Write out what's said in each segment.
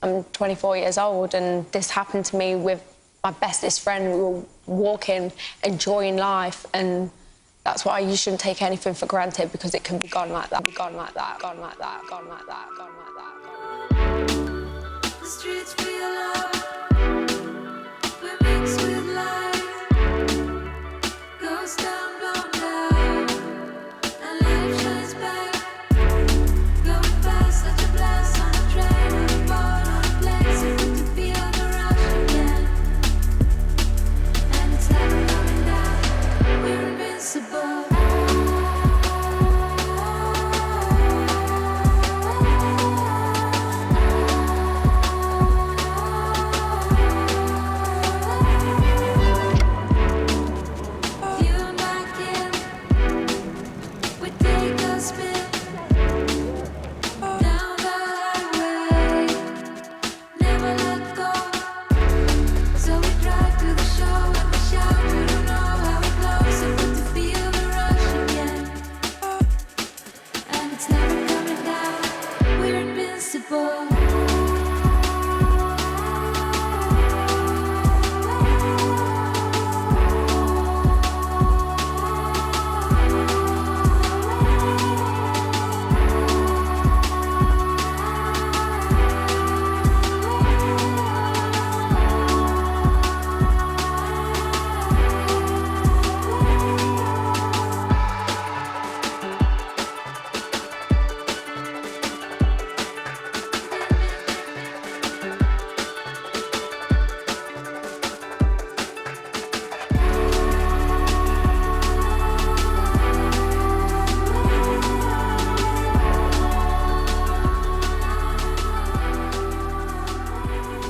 I'm 24 years old and this happened to me with my bestest friend. We were walking, enjoying life, and that's why you shouldn't take anything for granted, because it can be gone like that, gone like that, gone like that, gone like that, gone like that. The streets feel alive, we're mixed with light, goes down, blown down, and life shines back, going fast, such a blast on a train, on a boat, on a plane, so good to feel the rush again, and it's never coming down, we're invincible.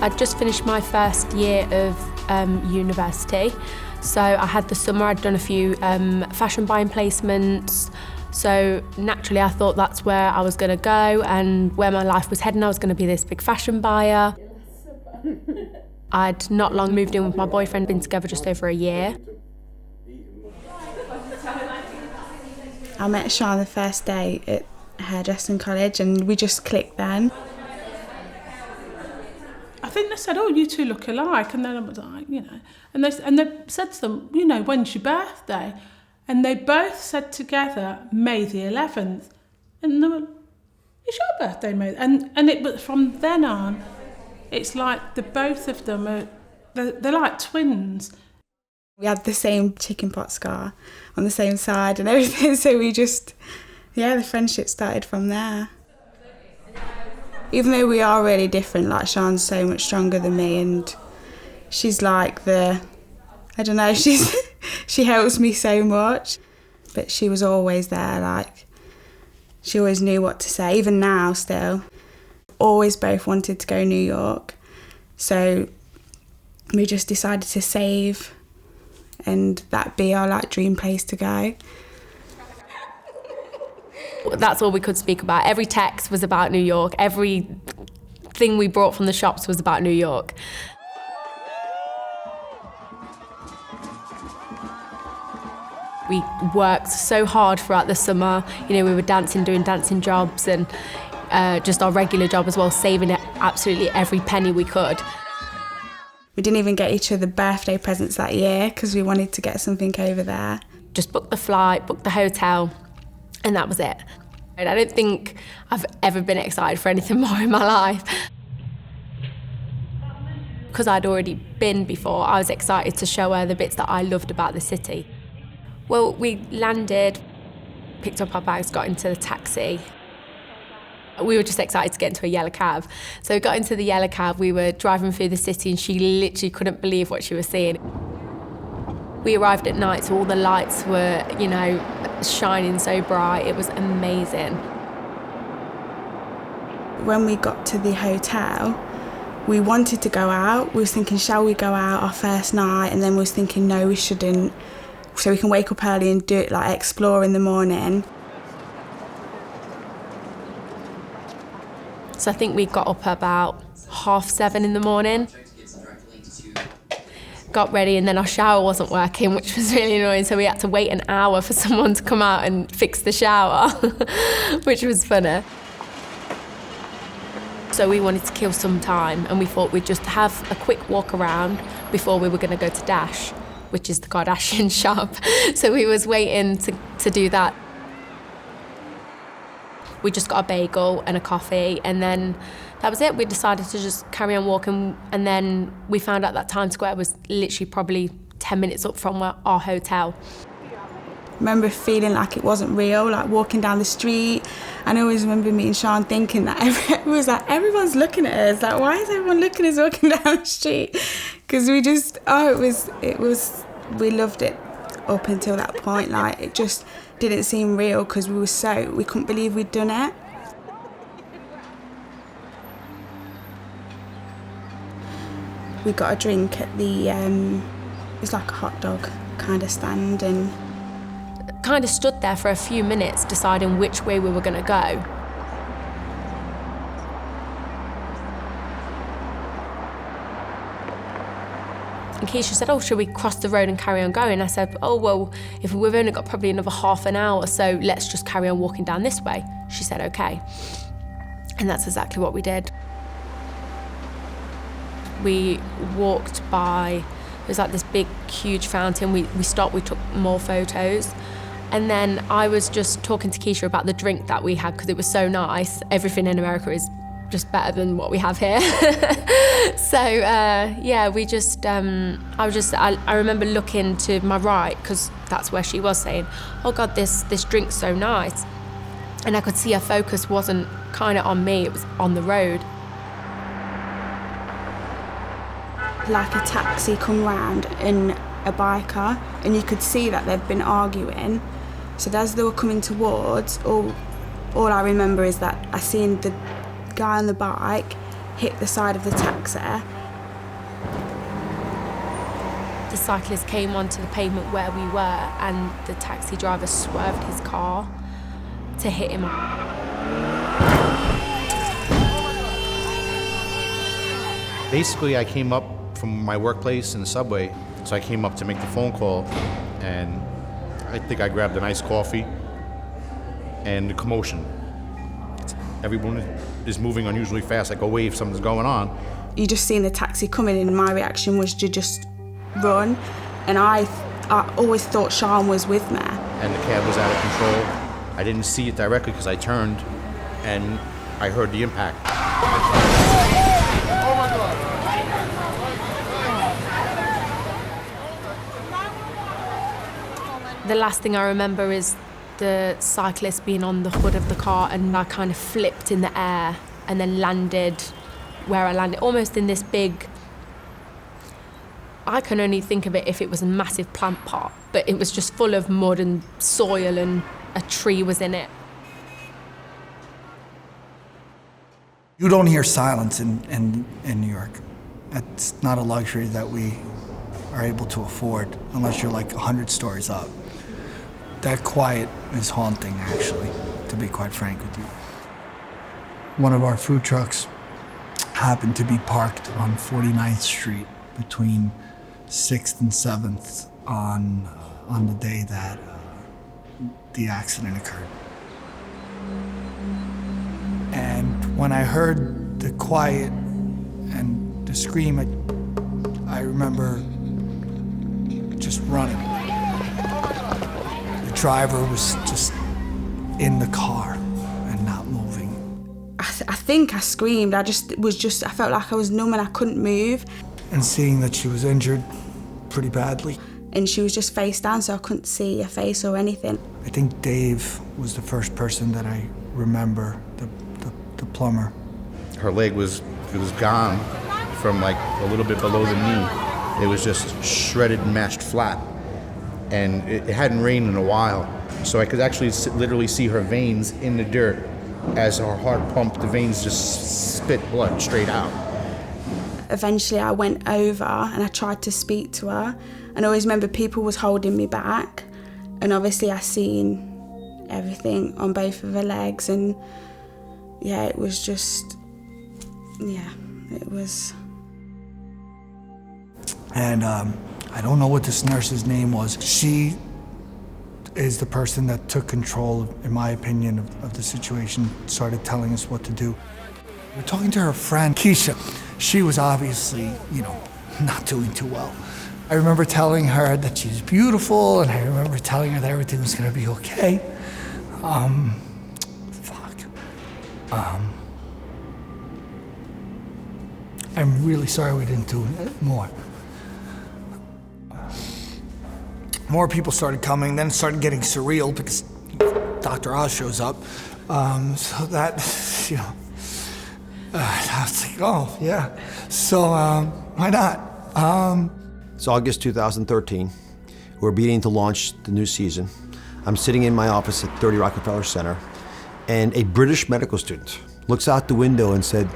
I'd just finished my first year of university, so I had the summer, I'd done a few fashion buying placements, so naturally I thought that's where I was going to go and where my life was heading. I was going to be this big fashion buyer. I'd not long moved in with my boyfriend, been together just over a year. I met Sian the first day at hairdressing college and we just clicked then. I think they said, "Oh, you two look alike," and then I was like, and they said to them, "When's your birthday?" And they both said together, "May the 11th," and they were, "It's your birthday, May," and it was from then on, it's like the both of them they're like twins. We had the same chicken pot scar on the same side and everything, so we just, the friendship started from there. Even though we are really different, like Sian's so much stronger than me and she's like she helps me so much. But she was always there, like, she always knew what to say, even now still. Always both wanted to go New York, so we just decided to save and that be our dream place to go. That's all we could speak about. Every text was about New York. Everything we brought from the shops was about New York. We worked so hard throughout the summer. We were doing dancing jobs and just our regular job as well, saving absolutely every penny we could. We didn't even get each other birthday presents that year because we wanted to get something over there. Just booked the flight, booked the hotel, and that was it. And I don't think I've ever been excited for anything more in my life. Because I'd already been before, I was excited to show her the bits that I loved about the city. Well, we landed, picked up our bags, got into the taxi. We were just excited to get into a yellow cab. So we got into the yellow cab, we were driving through the city and she literally couldn't believe what she was seeing. We arrived at night, so all the lights were, shining so bright. It was amazing. When we got to the hotel, we wanted to go out. We was thinking, shall we go out our first night? And then we was thinking, no, we shouldn't. So we can wake up early and do it, explore in the morning. So I think we got up about 7:30 in the morning. Got ready and then our shower wasn't working, which was really annoying, so we had to wait an hour for someone to come out and fix the shower, which was funny. So we wanted to kill some time, and we thought we'd just have a quick walk around before we were going to go to Dash, which is the Kardashian shop. So we was waiting to do that. We just got a bagel and a coffee, and then that was it. We decided to just carry on walking, and then we found out that Times Square was literally probably 10 minutes up from our hotel. I remember feeling like it wasn't real, like walking down the street. And I always remember me and Sian thinking that everyone's looking at us. Like, why is everyone looking at us walking down the street? Because we just, we loved it up until that point. Like, it just didn't seem real because we couldn't believe we'd done it. We got a drink at the, it was like a hot dog kind of stand, and kind of stood there for a few minutes deciding which way we were going to go. And Keisha said, oh, should we cross the road and carry on going? I said, oh, well, if we've only got probably another half an hour, so let's just carry on walking down this way. She said, okay. And that's exactly what we did. We walked by, it was like this big, huge fountain. We stopped, we took more photos. And then I was just talking to Keisha about the drink that we had because it was so nice. Everything in America is just better than what we have here. So we just, I remember looking to my right because that's where she was saying, oh God, this drink's so nice. And I could see her focus wasn't kind of on me, it was on the road. Like a taxi come round and a biker, and you could see that they'd been arguing. So as they were coming towards, all I remember is that I seen the guy on the bike hit the side of the taxi. The cyclist came onto the pavement where we were, and the taxi driver swerved his car to hit him. Basically, I came up from my workplace in the subway, so I came up to make the phone call, and I think I grabbed an iced coffee, and the commotion. Everyone is moving unusually fast, like a wave, something's going on. You just seen the taxi coming, and my reaction was to just run, and I always thought Sian was with me. And the cab was out of control. I didn't see it directly because I turned, and I heard the impact. The last thing I remember is the cyclist being on the hood of the car, and I kind of flipped in the air and then landed where I landed, almost in this big, I can only think of it if it was a massive plant pot, but it was just full of mud and soil, and a tree was in it. You don't hear silence in New York. It's not a luxury that we are able to afford unless you're like 100 stories up. That quiet is haunting, actually, to be quite frank with you. One of our food trucks happened to be parked on 49th Street between 6th and 7th on the day that the accident occurred. And when I heard the quiet and the scream, I remember just running. The driver was just in the car and not moving. I think I screamed. I felt like I was numb and I couldn't move. And seeing that she was injured pretty badly. And she was just face down, so I couldn't see her face or anything. I think Dave was the first person that I remember, the plumber. Her leg was gone from like a little bit below the knee. It was just shredded and mashed flat. And it hadn't rained in a while. So I could actually literally see her veins in the dirt. As her heart pumped, the veins just spit blood straight out. Eventually I went over and I tried to speak to her. And I always remember people was holding me back. And obviously I seen everything on both of her legs. And yeah, it was just, it was. And I don't know what this nurse's name was. She is the person that took control, in my opinion, of the situation, started telling us what to do. We're talking to her friend, Keisha. She was obviously, not doing too well. I remember telling her that she's beautiful, and I remember telling her that everything was gonna be okay. I'm really sorry we didn't do more. More people started coming, then it started getting surreal because Dr. Oz shows up. So that, I was like, oh, yeah. So, why not? It's August 2013. We're beginning to launch the new season. I'm sitting in my office at 30 Rockefeller Center, and a British medical student looks out the window and said,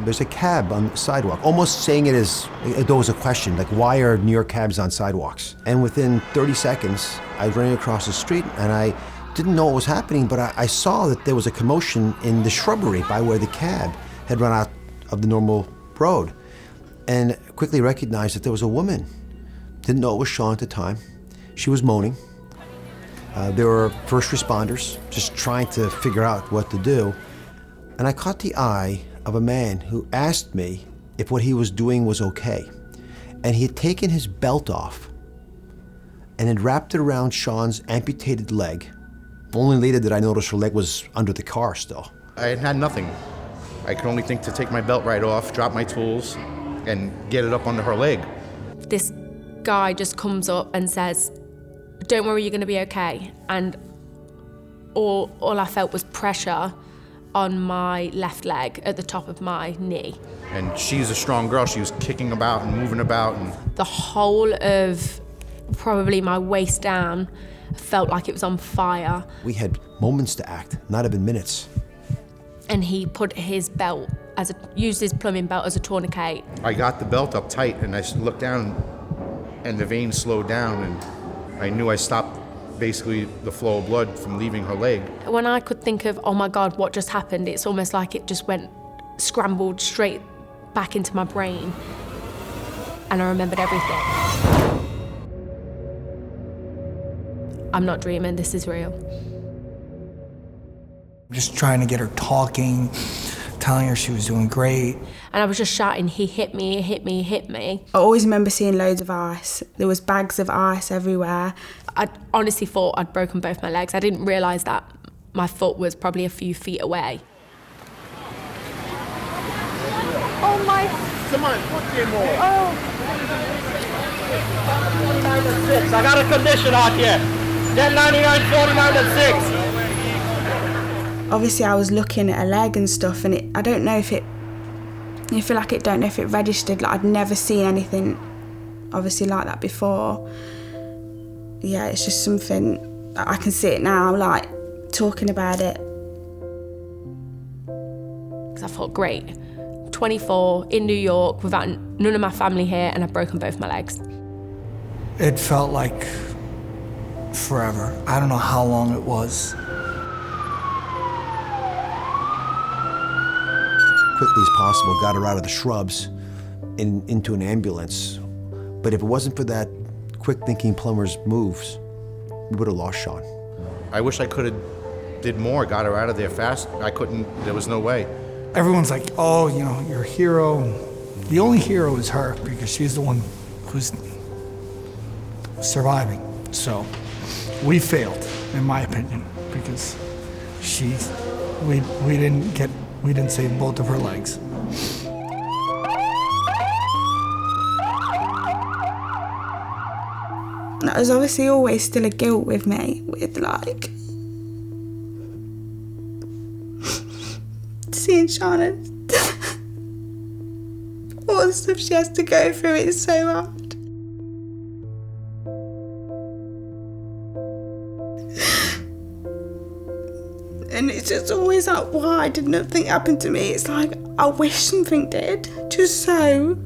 there's a cab on the sidewalk, almost saying it as though it was a question, like, why are New York cabs on sidewalks? And within 30 seconds, I was running across the street, and I didn't know what was happening, but I saw that there was a commotion in the shrubbery by where the cab had run out of the normal road, and quickly recognized that there was a woman. Didn't know it was Sean at the time. She was moaning. There were first responders just trying to figure out what to do. And I caught the eye of a man who asked me if what he was doing was okay. And he had taken his belt off and had wrapped it around Sean's amputated leg. Only later did I notice her leg was under the car still. I had nothing. I could only think to take my belt right off, drop my tools, and get it up under her leg. This guy just comes up and says, don't worry, you're going to be okay. And all I felt was pressure on my left leg at the top of my knee. And she's a strong girl. She was kicking about and moving about. And the whole of probably my waist down felt like it was on fire. We had moments to act, not even minutes. And he put his belt, used his plumbing belt as a tourniquet. I got the belt up tight, and I looked down, and the veins slowed down, and I knew I stopped basically the flow of blood from leaving her leg. When I could think of, oh my God, what just happened, it's almost like it just scrambled straight back into my brain. And I remembered everything. I'm not dreaming, this is real. Just trying to get her talking, telling her she was doing great. And I was just shouting, he hit me, he hit me, he hit me. I always remember seeing loads of ice. There was bags of ice everywhere. I honestly thought I'd broken both my legs. I didn't realise that my foot was probably a few feet away. Oh my... Come on, put in more. Oh. I got a condition out here. 10.99, 49 and 6. Obviously I was looking at her leg and stuff, and I don't know if it, I feel like don't know if it registered. Like, I'd never seen anything obviously like that before. Yeah, it's just something, I can see it now, like, talking about it. Because I thought, great, 24, in New York, without none of my family here, and I've broken both my legs. It felt like forever. I don't know how long it was. Quickly as possible, got her out of the shrubs and into an ambulance. But if it wasn't for that quick thinking plumber's moves, we would have lost Sean. I wish I could have did more, got her out of there fast. I couldn't, there was no way. Everyone's like, oh, you're a hero. The only hero is her, because she's the one who's surviving. So we failed, in my opinion, because we didn't save both of her legs. There's obviously always still a guilt with me, with like seeing Shauna, all the stuff she has to go through, it's so hard. And it's just always like, why did nothing happen to me? It's like, I wish something did, just so.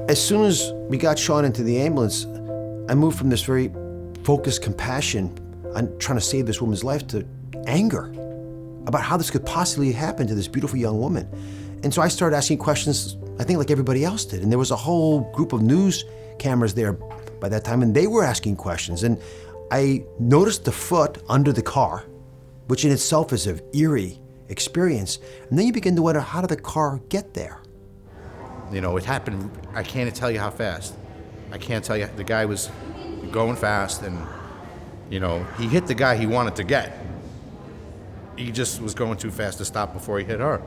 As soon as we got Sean into the ambulance, I moved from this very focused compassion on trying to save this woman's life to anger about how this could possibly happen to this beautiful young woman. And so I started asking questions, I think like everybody else did. And there was a whole group of news cameras there by that time, and they were asking questions. And I noticed the foot under the car which in itself is an eerie experience. And then you begin to wonder, how did the car get there? You know, it happened, I can't tell you how fast. I can't tell you, the guy was going fast and, you know, he hit the guy he wanted to get. He just was going too fast to stop before he hit her.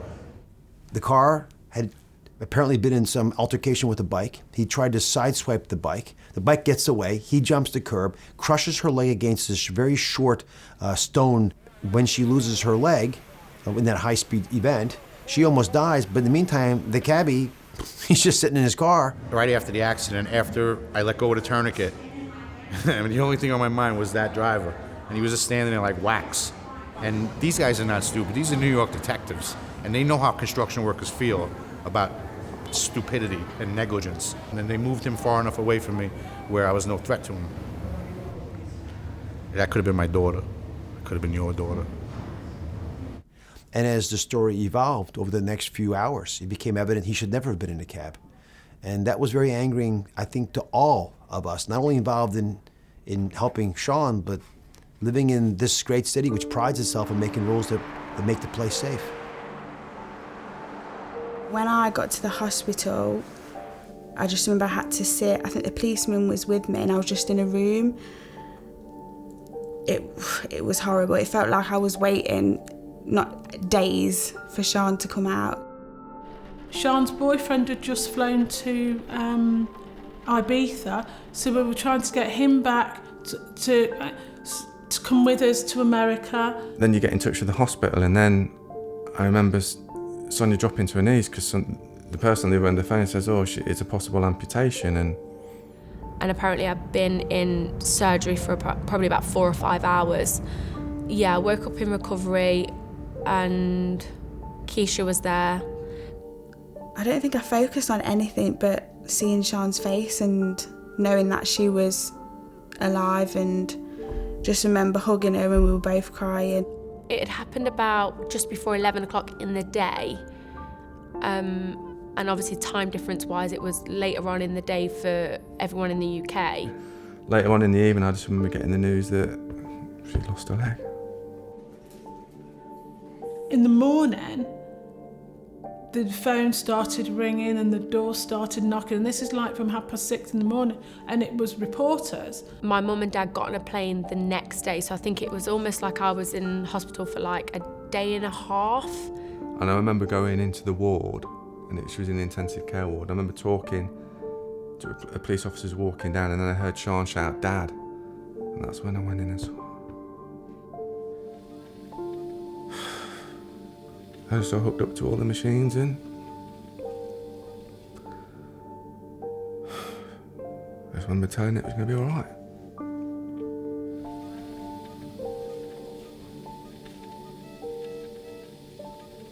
The car had apparently been in some altercation with the bike. He tried to sideswipe the bike. The bike gets away. He jumps the curb, crushes her leg against this very short stone. When she loses her leg in that high-speed event, she almost dies. But in the meantime, the cabbie, he's just sitting in his car. Right after the accident, after I let go of the tourniquet, I mean, the only thing on my mind was that driver. And he was just standing there like wax. And these guys are not stupid. These are New York detectives. And they know how construction workers feel about stupidity and negligence. And then they moved him far enough away from me where I was no threat to him. That could have been my daughter. It could have been your daughter. And as the story evolved over the next few hours, it became evident he should never have been in a cab. And that was very angering, I think, to all of us, not only involved in helping Sean, but living in this great city which prides itself on making rules that make the place safe. When I got to the hospital, I just remember I had to sit. I think the policeman was with me and I was just in a room. It was horrible. It felt like I was waiting, not days, for Sean to come out. Sean's boyfriend had just flown to Ibiza, so we were trying to get him back to come with us to America. Then you get in touch with the hospital, and then I remember Sonia dropping to her knees because the person on the other end of the phone says, oh, it's a possible amputation. And apparently I'd been in surgery for probably about 4 or 5 hours. Yeah, I woke up in recovery and Keisha was there. I don't think I focused on anything but seeing Sean's face and knowing that she was alive, and just remember hugging her and we were both crying. It had happened about just before 11 o'clock in the day. And obviously time difference wise, it was later on in the day for everyone in the UK. Later on in the evening, I just remember getting the news that she'd lost her leg. In the morning, the phone started ringing and the door started knocking, and this is like from 6:30 in the morning, and it was reporters. My mum and dad got on a plane the next day, so I think it was almost like I was in hospital for like a day and a half. And I remember going into the ward, and she was in the intensive care ward. I remember talking to a police officer walking down, and then I heard Sean shout, "Dad," and that's when I went in and saw her. I was so hooked up to all the machines, and I just remember telling it was going to be all right.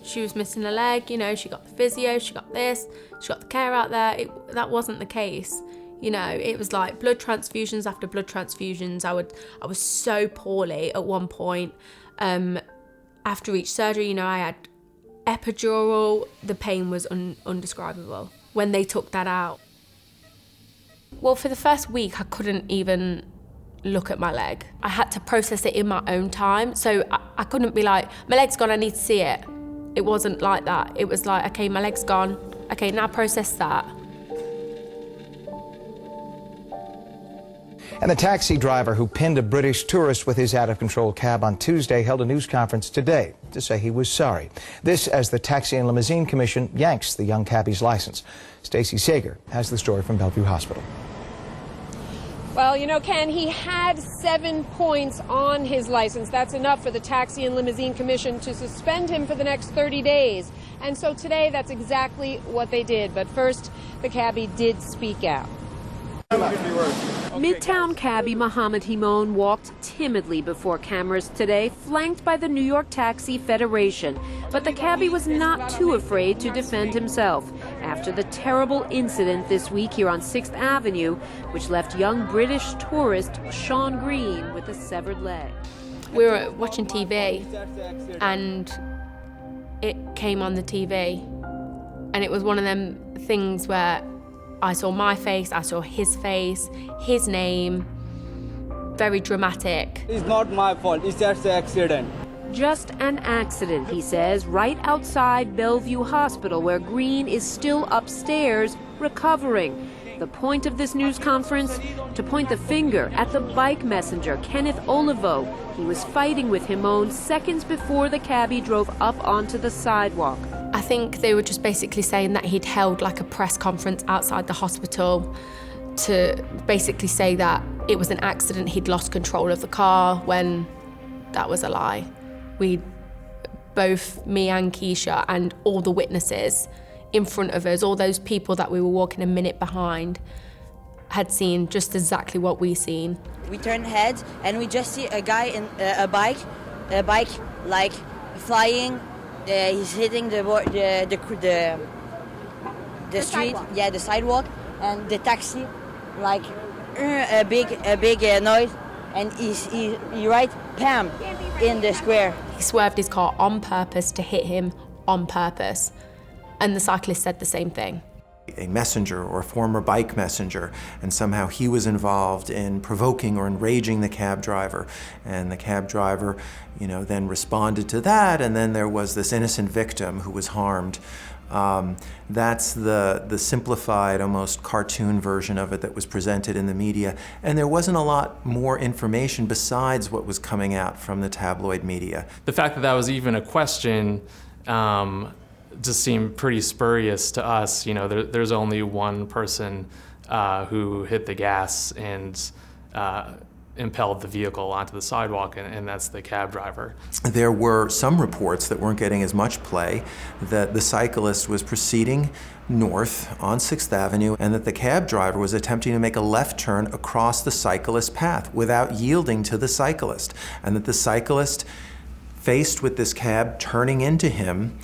She was missing a leg, you know, she got the physio, she got this, she got the care out there. That wasn't the case. You know, it was like blood transfusions after blood transfusions. I was so poorly at one point. After each surgery, you know, I had epidural. The pain was undescribable when they took that out. Well, for the first week, I couldn't even look at my leg. I had to process it in my own time. So I couldn't be like, my leg's gone, I need to see it. It wasn't like that. It was like, okay, my leg's gone. Okay, now process that. And the taxi driver who pinned a British tourist with his out-of-control cab on Tuesday held a news conference today to say he was sorry. This as the Taxi and Limousine Commission yanks the young cabbie's license. Stacey Sager has the story from Bellevue Hospital. Well, you know, Ken, he had 7 points on his license. That's enough for the Taxi and Limousine Commission to suspend him for the next 30 days. And so today, that's exactly what they did. But first, the cabbie did speak out. Midtown cabbie Mohammed Himon walked timidly before cameras today, flanked by the New York Taxi Federation. But the cabbie was not too afraid to defend himself after the terrible incident this week here on 6th Avenue, which left young British tourist Sian Green with a severed leg. We were watching TV and it came on the TV, and it was one of them things where I saw my face, I saw his face, his name, very dramatic. It's not my fault, it's just an accident. Just an accident, he says, right outside Bellevue Hospital, where Green is still upstairs recovering. The point of this news conference? To point the finger at the bike messenger, Kenneth Olivo. He was fighting with Himon seconds before the cabbie drove up onto the sidewalk. I think they were just basically saying that he'd held like a press conference outside the hospital to basically say that it was an accident, he'd lost control of the car, when that was a lie. Both me and Keisha and all the witnesses in front of us, all those people that we were walking a minute behind, had seen just exactly what we seen. We turn heads and we just see a guy in a bike like flying. He's hitting the street, sidewalk. Yeah, the sidewalk, and the taxi, like a big noise, and he right, Pam, in the square. He swerved his car on purpose to hit him on purpose, and the cyclist said the same thing. A messenger or a former bike messenger, and somehow he was involved in provoking or enraging the cab driver, and the cab driver, then responded to that, and then there was this innocent victim who was harmed. That's the simplified, almost cartoon version of it that was presented in the media, and there wasn't a lot more information besides what was coming out from the tabloid media. The fact that that was even a question just seemed pretty spurious to us. There's only one person who hit the gas and impelled the vehicle onto the sidewalk, and that's the cab driver. There were some reports that weren't getting as much play, that the cyclist was proceeding north on 6th Avenue and that the cab driver was attempting to make a left turn across the cyclist path without yielding to the cyclist, and that the cyclist, faced with this cab turning into him,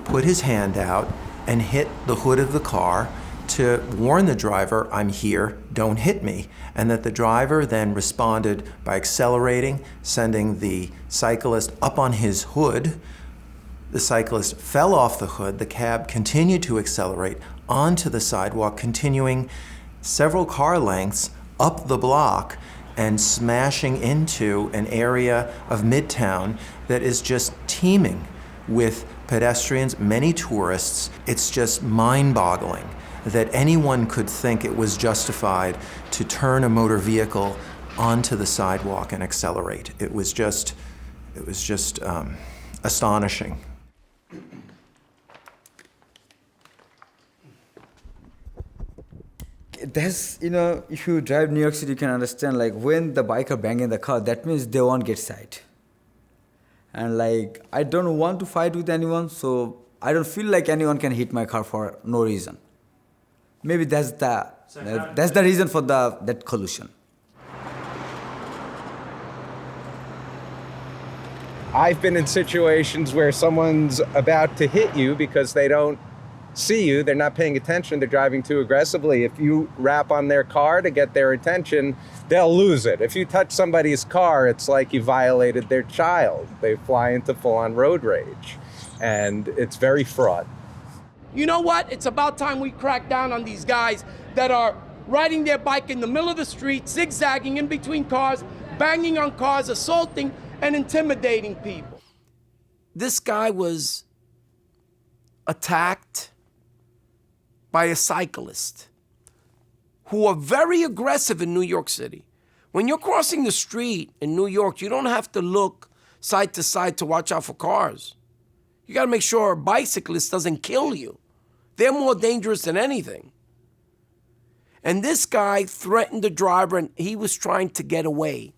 put his hand out and hit the hood of the car to warn the driver, "I'm here, don't hit me," and that the driver then responded by accelerating, sending the cyclist up on his hood. The cyclist fell off the hood, the cab continued to accelerate onto the sidewalk, continuing several car lengths up the block and smashing into an area of Midtown that is just teeming with pedestrians, many tourists. It's just mind-boggling that anyone could think it was justified to turn a motor vehicle onto the sidewalk and accelerate. It was just astonishing. That's, if you drive New York City, you can understand, like, when the biker banging the car, that means they won't get sight. And, like, I don't want to fight with anyone, so I don't feel like anyone can hit my car for no reason. Maybe that's the reason for that collision. I've been in situations where someone's about to hit you because they don't see you, they're not paying attention, they're driving too aggressively. If you rap on their car to get their attention, they'll lose it. If you touch somebody's car, it's like you violated their child. They fly into full-on road rage, and it's very fraught. You know what? It's about time we crack down on these guys that are riding their bike in the middle of the street, zigzagging in between cars, banging on cars, assaulting and intimidating people. This guy was attacked by a cyclist who are very aggressive in New York City. When you're crossing the street in New York, you don't have to look side to side to watch out for cars. You gotta make sure a bicyclist doesn't kill you. They're more dangerous than anything. And this guy threatened the driver, and he was trying to get away.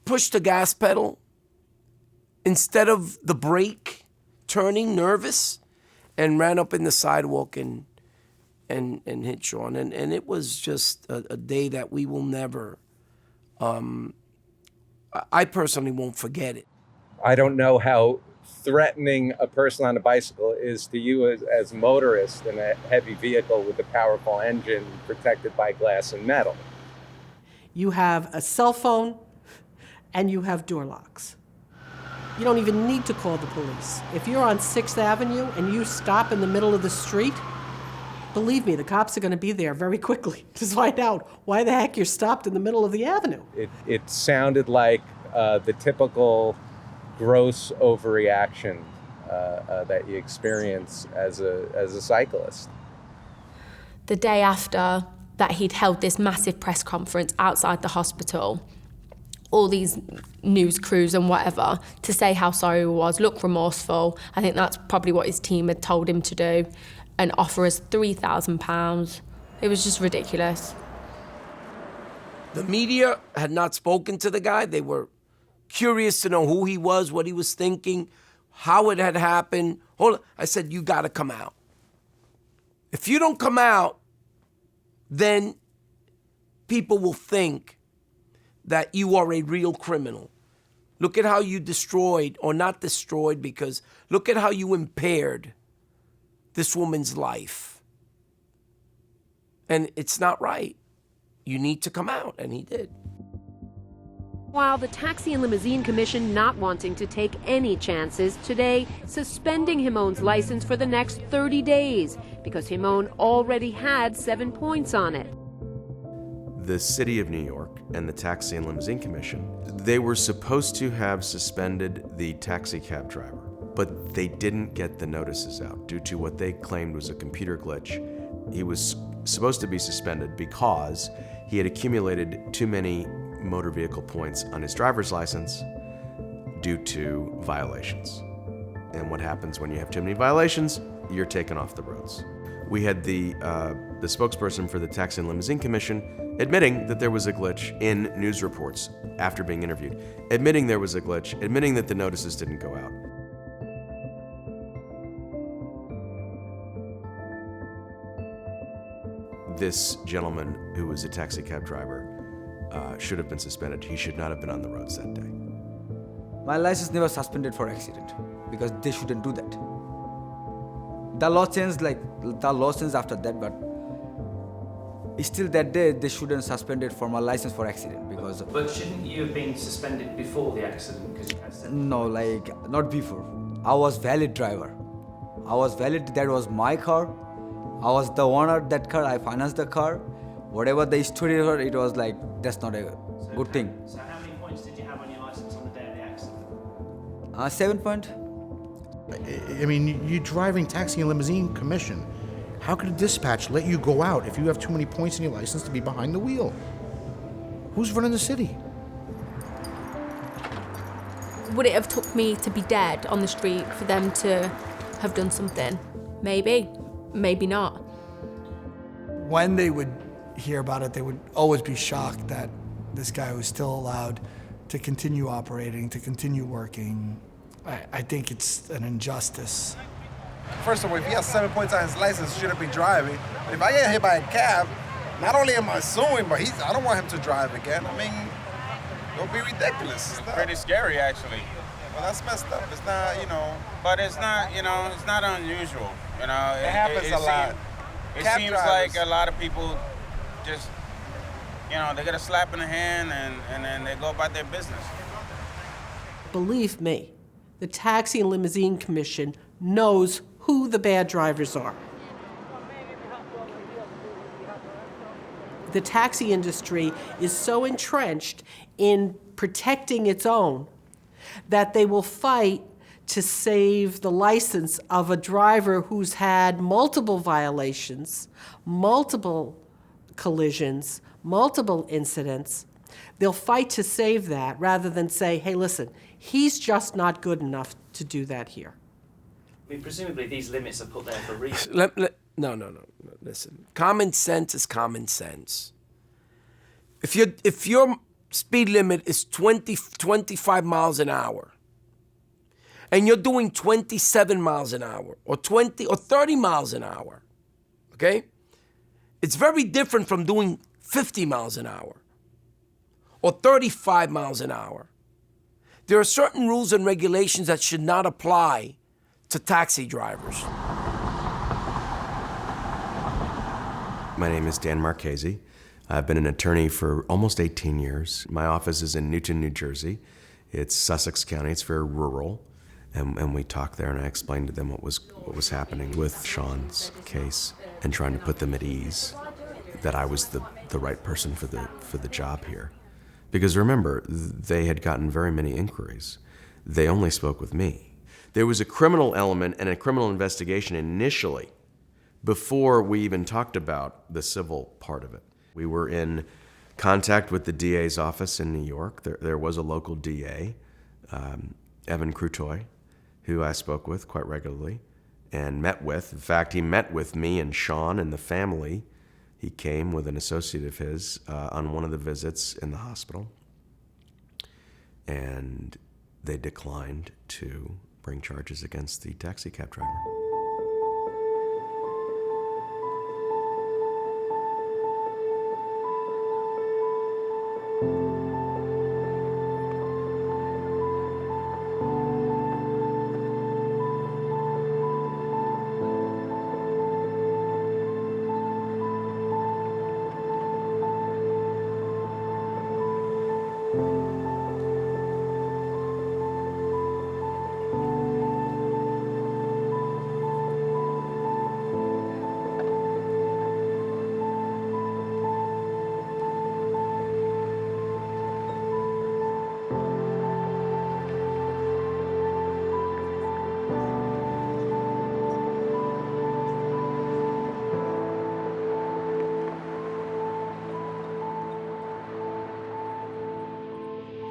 Pushed the gas pedal instead of the brake, turning nervous, and ran up in the sidewalk and hit Sean. And it was just a day that we will never, I personally won't forget it. I don't know how threatening a person on a bicycle is to you as a motorist in a heavy vehicle with a powerful engine protected by glass and metal. You have a cell phone and you have door locks. You don't even need to call the police. If you're on 6th Avenue and you stop in the middle of the street, believe me, the cops are going to be there very quickly to find out why the heck you're stopped in the middle of the avenue. It sounded like the typical gross overreaction that you experience as a cyclist. The day after that, he'd held this massive press conference outside the hospital, all these news crews and whatever, to say how sorry he was, look remorseful. I think that's probably what his team had told him to do, and offer us £3,000. It was just ridiculous. The media had not spoken to the guy. They were curious to know who he was, what he was thinking, how it had happened. Hold on. I said, you got to come out. If you don't come out, then people will think that you are a real criminal. Look at how you destroyed, or not destroyed, because look at how you impaired this woman's life. And it's not right. You need to come out, and he did. While the Taxi and Limousine Commission not wanting to take any chances, today suspending Himon's license for the next 30 days because Himon already had 7 points on it. The City of New York and the Taxi and Limousine Commission, they were supposed to have suspended the taxi cab driver, but they didn't get the notices out due to what they claimed was a computer glitch. He was supposed to be suspended because he had accumulated too many motor vehicle points on his driver's license due to violations. And what happens when you have too many violations? You're taken off the roads. We had the spokesperson for the Taxi and Limousine Commission admitting that there was a glitch in news reports after being interviewed, admitting there was a glitch, admitting that the notices didn't go out. This gentleman, who was a taxi cab driver, should have been suspended. He should not have been on the roads that day. My license never suspended for accident because they shouldn't do that. The law changed after that, but still that day they shouldn't suspend it for my license for accident because. But shouldn't you have been suspended before the accident because you had No, not before. I was valid driver. I was valid. That was my car. I was the owner of that car. I financed the car. Whatever the story was, it was like, that's not a good thing. So how many points did you have on your license on the day of the accident? 7 points. I mean, you're driving Taxi and Limousine Commission. How could a dispatch let you go out if you have too many points in your license to be behind the wheel? Who's running the city? Would it have took me to be dead on the street for them to have done something? Maybe, maybe not. When they would hear about it, they would always be shocked that this guy was still allowed to continue operating, to continue working. I think it's an injustice. First of all, if he has 7 points on his license, he shouldn't be driving. But if I get hit by a cab, not only am I suing, but I don't want him to drive again. I mean, it'll be ridiculous. It's pretty scary, actually. Well, that's messed up. It's not, But it's not, it's not unusual. It happens a lot. It Cab seems drivers. like a lot of people just, they get a slap in the hand and then they go about their business. Believe me, the Taxi and Limousine Commission knows who the bad drivers are. The taxi industry is so entrenched in protecting its own that they will fight to save the license of a driver who's had multiple violations, multiple collisions, multiple incidents. They'll fight to save that rather than say, hey, listen, he's just not good enough to do that here. I mean, presumably these limits are put there for a reason. No. Listen, common sense is common sense. If your speed limit is 25 miles an hour, and you're doing 27 miles an hour, or 20 or 30 miles an hour, okay? It's very different from doing 50 miles an hour, or 35 miles an hour. There are certain rules and regulations that should not apply to taxi drivers. My name is Dan Marchese. I've been an attorney for almost 18 years. My office is in Newton, New Jersey. It's Sussex County. It's very rural. And we talked there, and I explained to them what was happening with Sean's case and trying to put them at ease that I was the right person for the job here. Because remember, they had gotten very many inquiries. They only spoke with me. There was a criminal element and a criminal investigation initially before we even talked about the civil part of it. We were in contact with the DA's office in New York. There was a local DA, Evan Crutoy, who I spoke with quite regularly and met with. In fact, he met with me and Sean and the family. He came with an associate of his on one of the visits in the hospital, and they declined to bring charges against the taxi cab driver.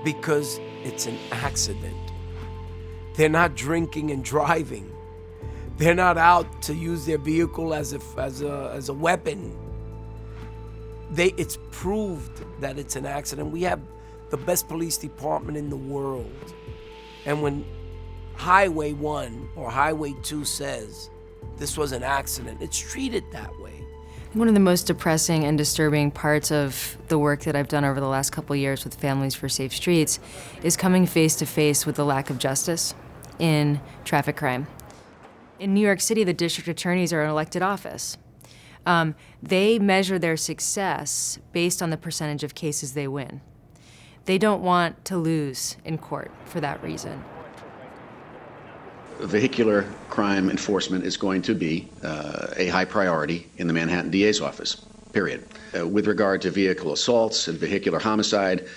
Because it's an accident. They're not drinking and driving. They're not out to use their vehicle as a weapon. It's proved that it's an accident. We have the best police department in the world. And when Highway 1 or Highway 2 says this was an accident, it's treated that way. One of the most depressing and disturbing parts of the work that I've done over the last couple of years with Families for Safe Streets is coming face to face with the lack of justice in traffic crime. In New York City, the district attorneys are an elected office. They measure their success based on the percentage of cases they win. They don't want to lose in court for that reason. Vehicular crime enforcement is going to be a high priority in the Manhattan DA's office, period. With regard to vehicle assaults and vehicular homicide,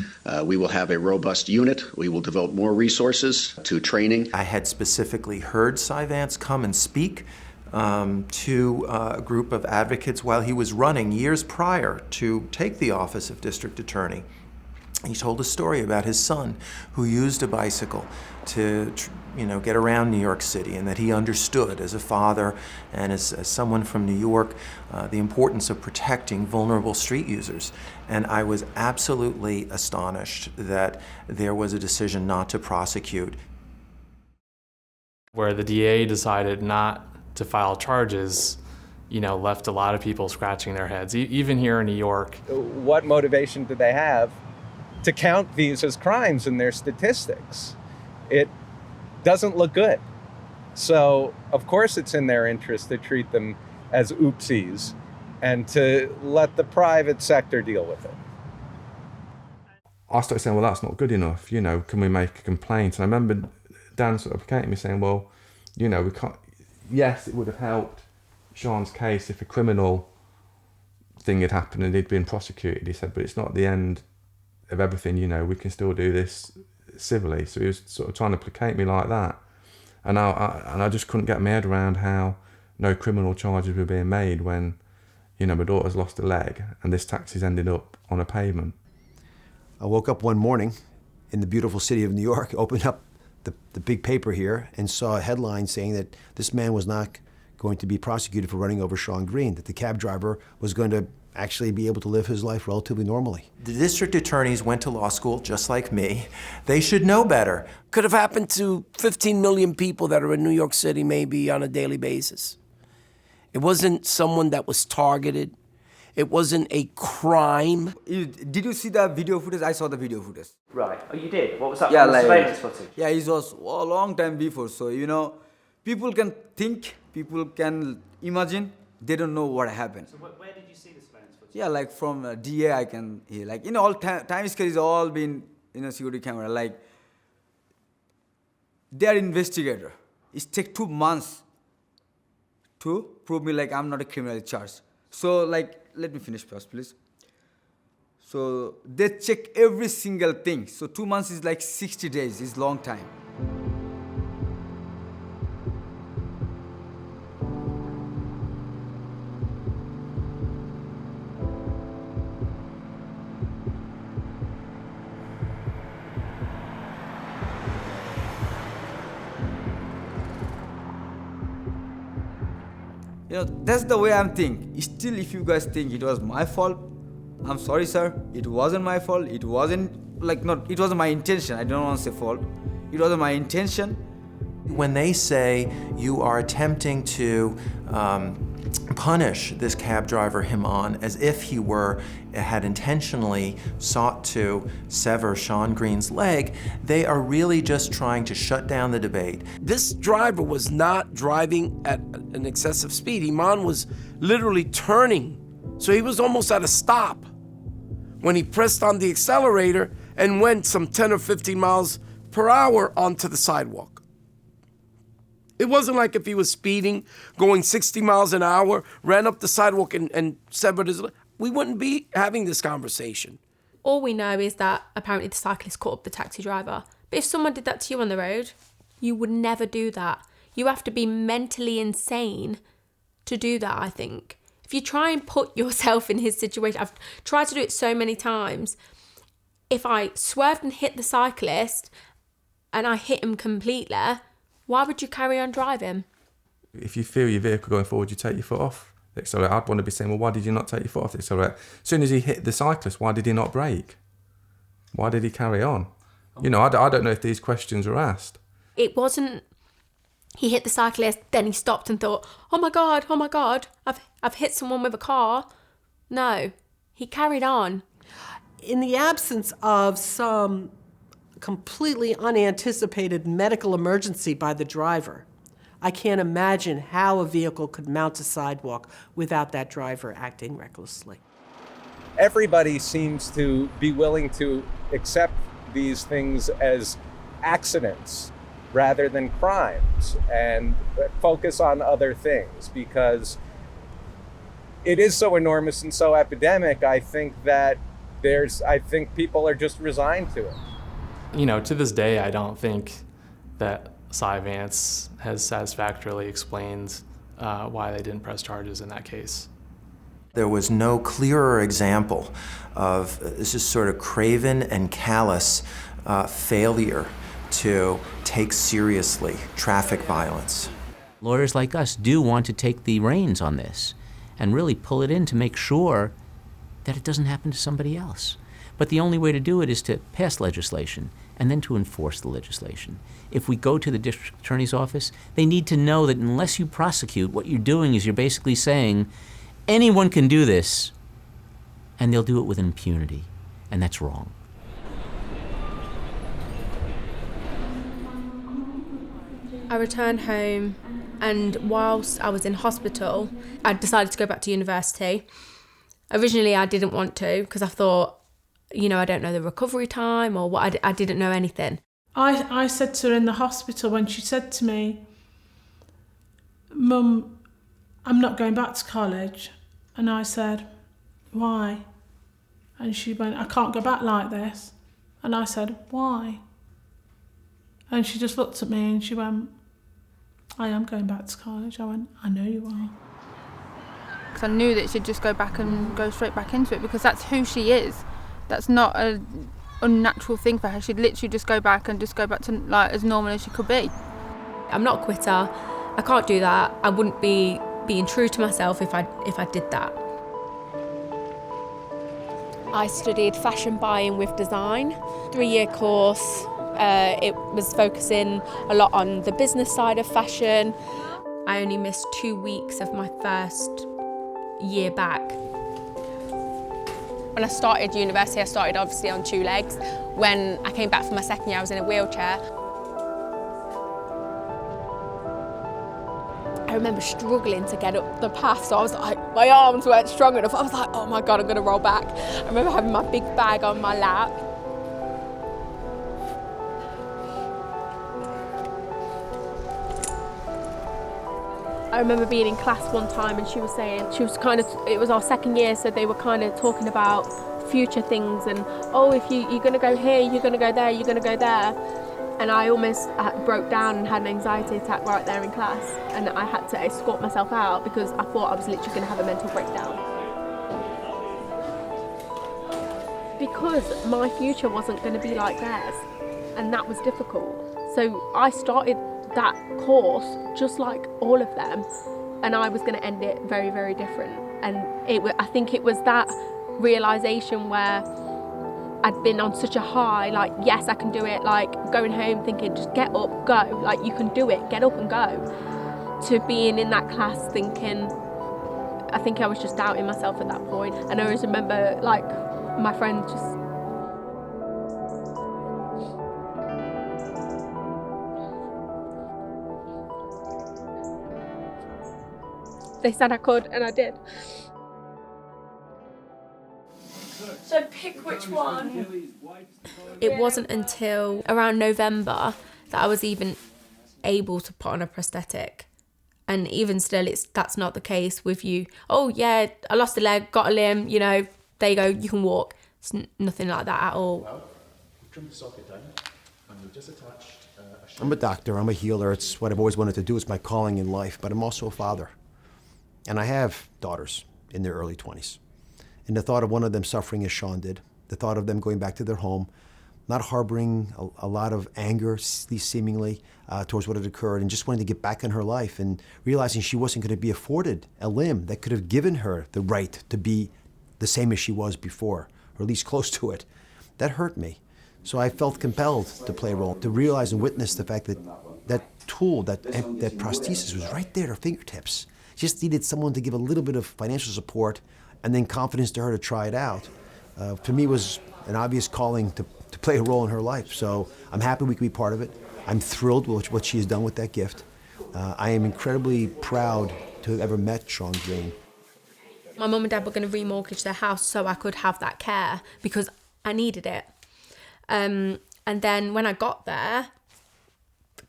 we will have a robust unit. We will devote more resources to training. I had specifically heard Cy Vance come and speak to a group of advocates while he was running years prior to take the office of district attorney. He told a story about his son who used a bicycle to get around New York City, and that he understood as a father and as someone from New York the importance of protecting vulnerable street users. And I was absolutely astonished that there was a decision not to prosecute. Where the DA decided not to file charges, left a lot of people scratching their heads, even here in New York. What motivation do they have to count these as crimes in their statistics? It doesn't look good. So, of course, it's in their interest to treat them as oopsies and to let the private sector deal with it. I started saying, well, that's not good enough. Can we make a complaint? And I remember Dan sort of came to me saying, well, we can't. Yes, it would have helped Sean's case if a criminal thing had happened and he'd been prosecuted. He said, but it's not the end of everything. We can still do this civilly. So he was sort of trying to placate me like that, and I just couldn't get my head around how no criminal charges were being made when my daughter's lost a leg and this taxi's ended up on a pavement. I woke up one morning in the beautiful city of New York, opened up the big paper here, and saw a headline saying that this man was not going to be prosecuted for running over Sian Green, that the cab driver was going to actually be able to live his life relatively normally. The district attorneys went to law school just like me. They should know better. Could have happened to 15 million people that are in New York City maybe on a daily basis. It wasn't someone that was targeted. It wasn't a crime. Did you see the video footage? I saw the video footage. Right. Oh, you did? What was that? Yeah, Surveillance footage? Yeah, it was a long time before. So, people can think, people can imagine. They don't know what happened. So where did you see the surveillance footage? Yeah, like from DA, I can hear. All Times Square is all been, security camera. They are investigator. It takes 2 months to prove me I'm not a criminal charge. So, let me finish first, please. So they check every single thing. So 2 months is like 60 days, is long time. You know, that's the way I'm thinking. Still, if you guys think it was my fault, I'm sorry, sir. It wasn't my fault. It wasn't it wasn't my intention. I don't want to say fault. It wasn't my intention. When they say you are attempting to punish this cab driver Himon as if he had intentionally sought to sever Sian Green's leg, they are really just trying to shut down the debate. This driver was not driving at an excessive speed. Himon was literally turning, so he was almost at a stop when he pressed on the accelerator and went some 10 or 15 miles per hour onto the sidewalk. It wasn't like if he was speeding, going 60 miles an hour, ran up the sidewalk and severed his leg. We wouldn't be having this conversation. All we know is that apparently the cyclist caught up the taxi driver. But if someone did that to you on the road, you would never do that. You have to be mentally insane to do that, I think. If you try and put yourself in his situation, I've tried to do it so many times. If I swerved and hit the cyclist and I hit him completely, why would you carry on driving? If you feel your vehicle going forward, you take your foot off the accelerator. I'd want to be saying, well, why did you not take your foot off the accelerator? As soon as he hit the cyclist, why did he not brake? Why did he carry on? You know, I don't know if these questions were asked. It wasn't, he hit the cyclist, then he stopped and thought, oh my God, I've hit someone with a car. No, he carried on. In the absence of some completely unanticipated medical emergency by the driver, I can't imagine how a vehicle could mount a sidewalk without that driver acting recklessly. Everybody seems to be willing to accept these things as accidents rather than crimes and focus on other things because it is so enormous and so epidemic. I think that people are just resigned to it. You know, to this day, I don't think that Cy Vance has satisfactorily explained why they didn't press charges in that case. There was no clearer example of this just sort of craven and callous failure to take seriously traffic violence. Lawyers like us do want to take the reins on this and really pull it in to make sure that it doesn't happen to somebody else. But the only way to do it is to pass legislation and then to enforce the legislation. If we go to the district attorney's office, they need to know that unless you prosecute, what you're doing is you're basically saying anyone can do this and they'll do it with impunity, and that's wrong. I returned home, and whilst I was in hospital, I decided to go back to university. Originally, I didn't want to because I thought, you know, I don't know the recovery time or what. I didn't know anything. I said to her in the hospital when she said to me, Mum, I'm not going back to college. And I said, why? And she went, I can't go back like this. And I said, why? And she just looked at me and she went, I am going back to college. I went, I know you are. Because I knew that she'd just go back and go straight back into it because that's who she is. That's not an unnatural thing for her. She'd literally just go back to like as normal as she could be. I'm not a quitter. I can't do that. I wouldn't be being true to myself if I did that. I studied fashion buying with design, 3-year course. It was focusing a lot on the business side of fashion. I only missed 2 weeks of my first year back. When I started university, I started obviously on 2 legs. When I came back for my second year, I was in a wheelchair. I remember struggling to get up the path, so I was like, my arms weren't strong enough. I was like, oh my God, I'm gonna roll back. I remember having my big bag on my lap. I remember being in class one time and she was saying, it was our second year, so they were kind of talking about future things and, oh, if you're going to go here, you're going to go there, you're going to go there. And I almost broke down and had an anxiety attack right there in class. And I had to escort myself out because I thought I was literally going to have a mental breakdown. Because my future wasn't going to be like theirs. And that was difficult. So I started that course just like all of them. And I was going to end it very, very different. And I think it was that realisation where I'd been on such a high, like, yes, I can do it, like going home thinking, just get up, go, like you can do it, get up and go, to being in that class thinking, I think I was just doubting myself at that point. And I always remember, like, my friends just, they said I could, and I did. So pick which one. It wasn't until around November that I was even able to put on a prosthetic. And even still, that's not the case with you. Oh yeah, I lost a leg, got a limb, you know, there you go, you can walk. It's nothing like that at all. Well, we've trimmed the socket down and we've just attached I'm a doctor, I'm a healer. It's what I've always wanted to do. It's my calling in life, but I'm also a father. And I have daughters in their early 20s. And the thought of one of them suffering as Sean did, the thought of them going back to their home, not harboring a lot of anger, seemingly, towards what had occurred, and just wanting to get back in her life, and realizing she wasn't going to be afforded a limb that could have given her the right to be the same as she was before, or at least close to it. That hurt me. So I felt compelled to play a role, to realize and witness the fact that that tool, that prosthesis was right there at her fingertips. Just needed someone to give a little bit of financial support and then confidence to her to try it out. To me, was an obvious calling to play a role in her life. So I'm happy we could be part of it. I'm thrilled with what she has done with that gift. I am incredibly proud to have ever met Sian Green. My mum and dad were going to remortgage their house so I could have that care because I needed it. And then when I got there,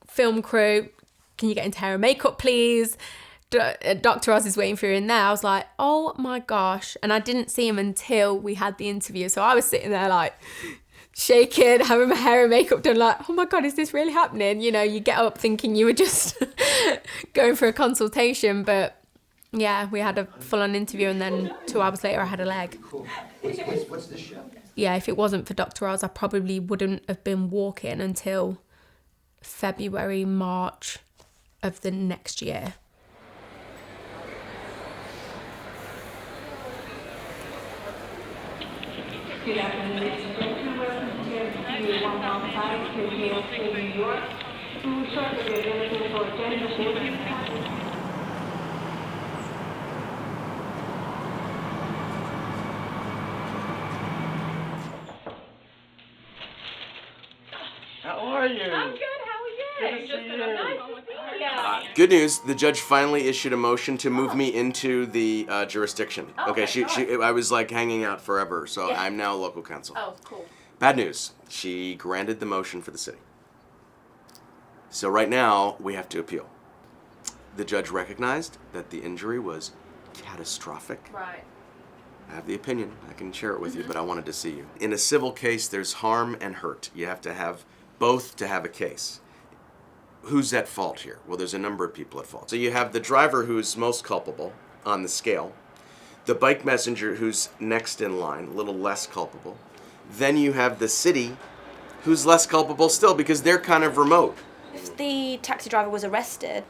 film crew, can you get into hair and makeup, please? Dr. Oz is waiting for you in there. I was like, oh my gosh. And I didn't see him until we had the interview. So I was sitting there like shaking, having my hair and makeup done, like, oh my God, is this really happening? You know, you get up thinking you were just going for a consultation. But yeah, we had a full-on interview, and then 2 hours later I had a leg. What's this show? Yeah, if it wasn't for Dr. Oz, I probably wouldn't have been walking until February, March of the next year. Good afternoon, ladies and gentlemen. Welcome to 115 to Hill Street, New York. We will shortly be available for general boarding passes. How are you? I'm good. How are you? Good to see you. Good news, the judge finally issued a motion to move me into the jurisdiction. Okay, I was like hanging out forever, so I'm now local counsel. Oh, cool. Bad news, she granted the motion for the city. So right now, we have to appeal. The judge recognized that the injury was catastrophic. Right. I have the opinion, I can share it with you, but I wanted to see you. In a civil case, there's harm and hurt. You have to have both to have a case. Who's at fault here? Well, there's a number of people at fault. So you have the driver who's most culpable on the scale, the bike messenger who's next in line, a little less culpable. Then you have the city who's less culpable still because they're kind of remote. If the taxi driver was arrested,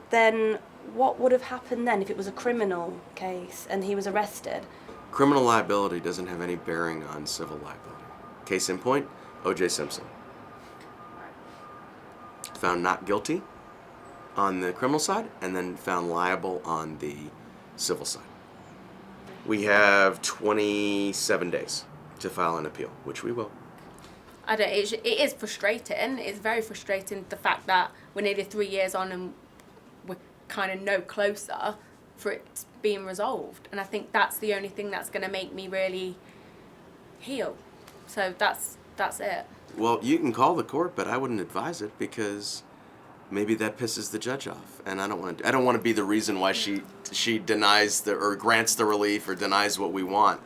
then what would have happened then if it was a criminal case and he was arrested? Criminal liability doesn't have any bearing on civil liability. Case in point, O.J. Simpson. Found not guilty on the criminal side and then found liable on the civil side. We have 27 days to file an appeal, which we will. It is frustrating. It's very frustrating, the fact that we're nearly 3 years on and we're kind of no closer for it being resolved. And I think that's the only thing that's going to make me really heal. So that's it. Well, you can call the court, but I wouldn't advise it because maybe that pisses the judge off, and I don't want to be the reason why she denies or grants the relief or denies what we want.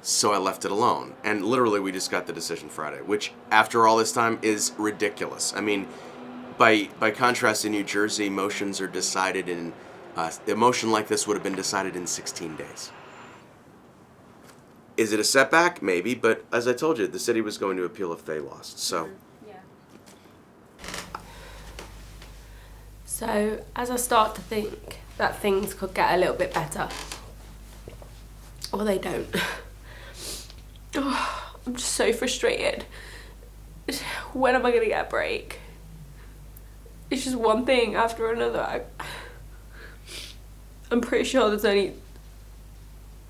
So I left it alone. And literally we just got the decision Friday, which after all this time is ridiculous. I mean, by contrast, in New Jersey, motions are decided in, a motion like this would have been decided in 16 days. Is it a setback? Maybe, but as I told you, the city was going to appeal if they lost, so. So as I start to think that things could get a little bit better, or they don't, I'm just so frustrated. When am I gonna get a break? It's just one thing after another. I'm pretty sure there's only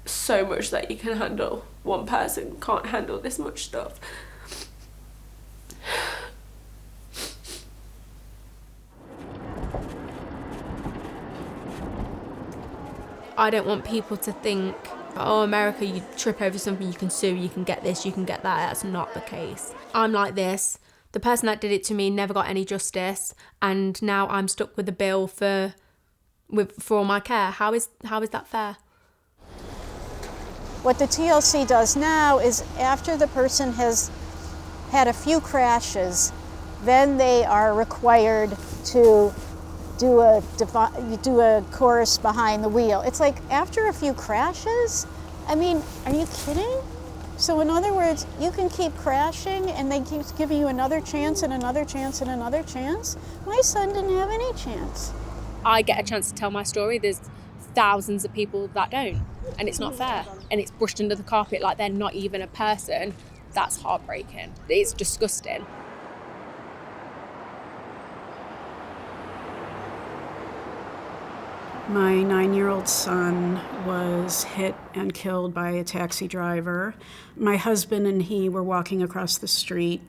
so much that you can handle. One person can't handle this much stuff. I don't want people to think, oh, America, you trip over something, you can sue, you can get this, you can get that. That's not the case. I'm like this. The person that did it to me never got any justice, and now I'm stuck with a bill for all my care. How is that fair? What the TLC does now is after the person has had a few crashes, then they are required to do a course behind the wheel. It's like after a few crashes? I mean, are you kidding? So in other words, you can keep crashing and they keep giving you another chance and another chance and another chance. My son didn't have any chance. I get a chance to tell my story. There's thousands of people that don't, and it's not fair. And it's brushed under the carpet like they're not even a person. That's heartbreaking. It's disgusting. My 9-year-old son was hit and killed by a taxi driver. My husband and he were walking across the street,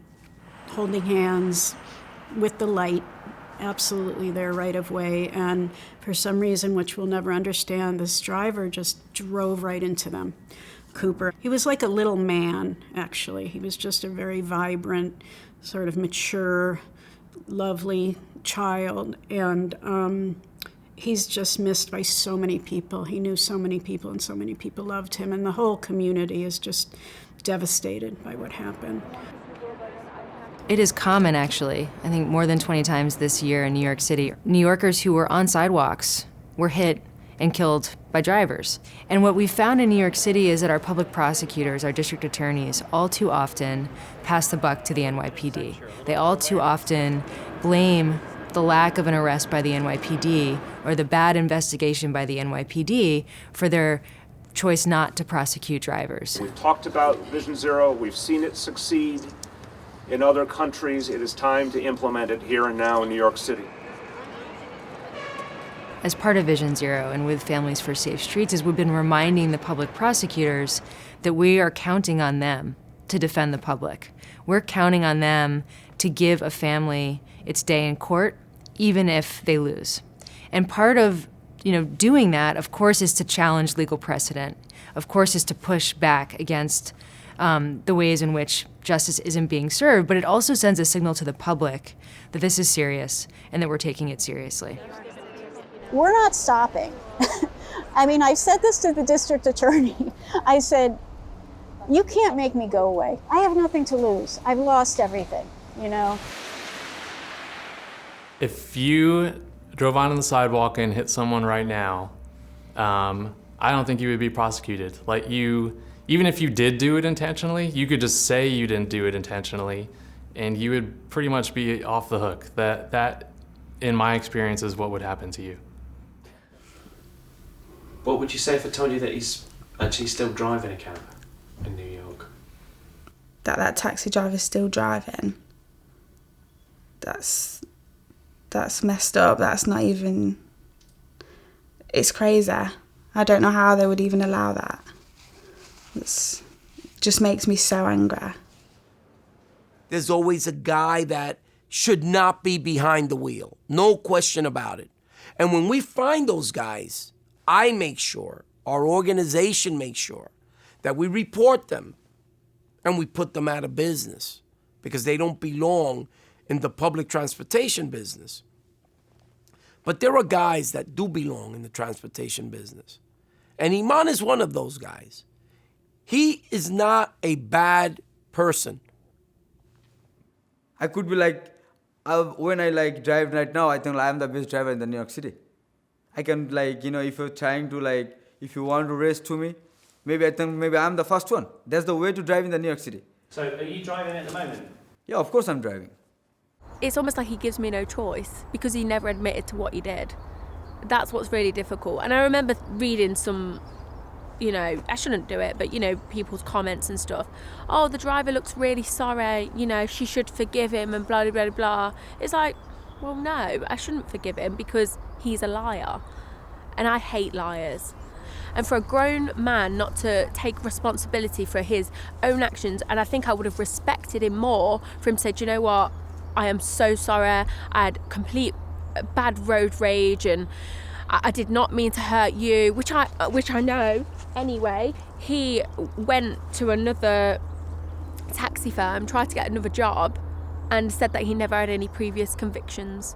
holding hands with the light, absolutely their right of way, and for some reason, which we'll never understand, this driver just drove right into them. Cooper, he was like a little man, actually. He was just a very vibrant, sort of mature, lovely child, and he's just missed by so many people. He knew so many people, and so many people loved him, and the whole community is just devastated by what happened. It is common, actually, I think more than 20 times this year in New York City. New Yorkers who were on sidewalks were hit and killed by drivers. And what we found in New York City is that our public prosecutors, our district attorneys, all too often pass the buck to the NYPD. They all too often blame the lack of an arrest by the NYPD or the bad investigation by the NYPD for their choice not to prosecute drivers. We've talked about Vision Zero. We've seen it succeed in other countries. It is time to implement it here and now in New York City. As part of Vision Zero and with Families for Safe Streets is we've been reminding the public prosecutors that we are counting on them to defend the public. We're counting on them to give a family its day in court, even if they lose. And part of doing that, of course, is to challenge legal precedent. Of course, is to push back against the ways in which justice isn't being served, but it also sends a signal to the public that this is serious and that we're taking it seriously. We're not stopping. I mean, I said this to the district attorney. I said, you can't make me go away. I have nothing to lose. I've lost everything, If you drove onto the sidewalk and hit someone right now, I don't think you would be prosecuted. Even if you did do it intentionally, you could just say you didn't do it intentionally, and you would pretty much be off the hook. That, in my experience, is what would happen to you. What would you say if I told you that he's actually still driving a cab in New York? That taxi driver's still driving. That's messed up. That's not even... It's crazy. I don't know how they would even allow that. It just makes me so angry. There's always a guy that should not be behind the wheel. No question about it. And when we find those guys, I make sure, our organization makes sure, that we report them and we put them out of business because they don't belong in the public transportation business. But there are guys that do belong in the transportation business. And Himon is one of those guys. He is not a bad person. I could be like, when I like drive right now, I think I am the best driver in the New York City. I can like, if you're trying to like, if you want to race to me, maybe I think maybe I'm the first one. That's the way to drive in the New York City. So are you driving at the moment? Yeah, of course I'm driving. It's almost like he gives me no choice because he never admitted to what he did. That's what's really difficult. And I remember reading some, I shouldn't do it, but, people's comments and stuff. Oh, the driver looks really sorry, she should forgive him and blah, blah, blah, blah. It's like, well, no, I shouldn't forgive him because he's a liar. And I hate liars. And for a grown man not to take responsibility for his own actions, and I think I would have respected him more for him to say, do you know what, I am so sorry, I had complete bad road rage and I did not mean to hurt you, which I know. Anyway, he went to another taxi firm, tried to get another job, and said that he never had any previous convictions,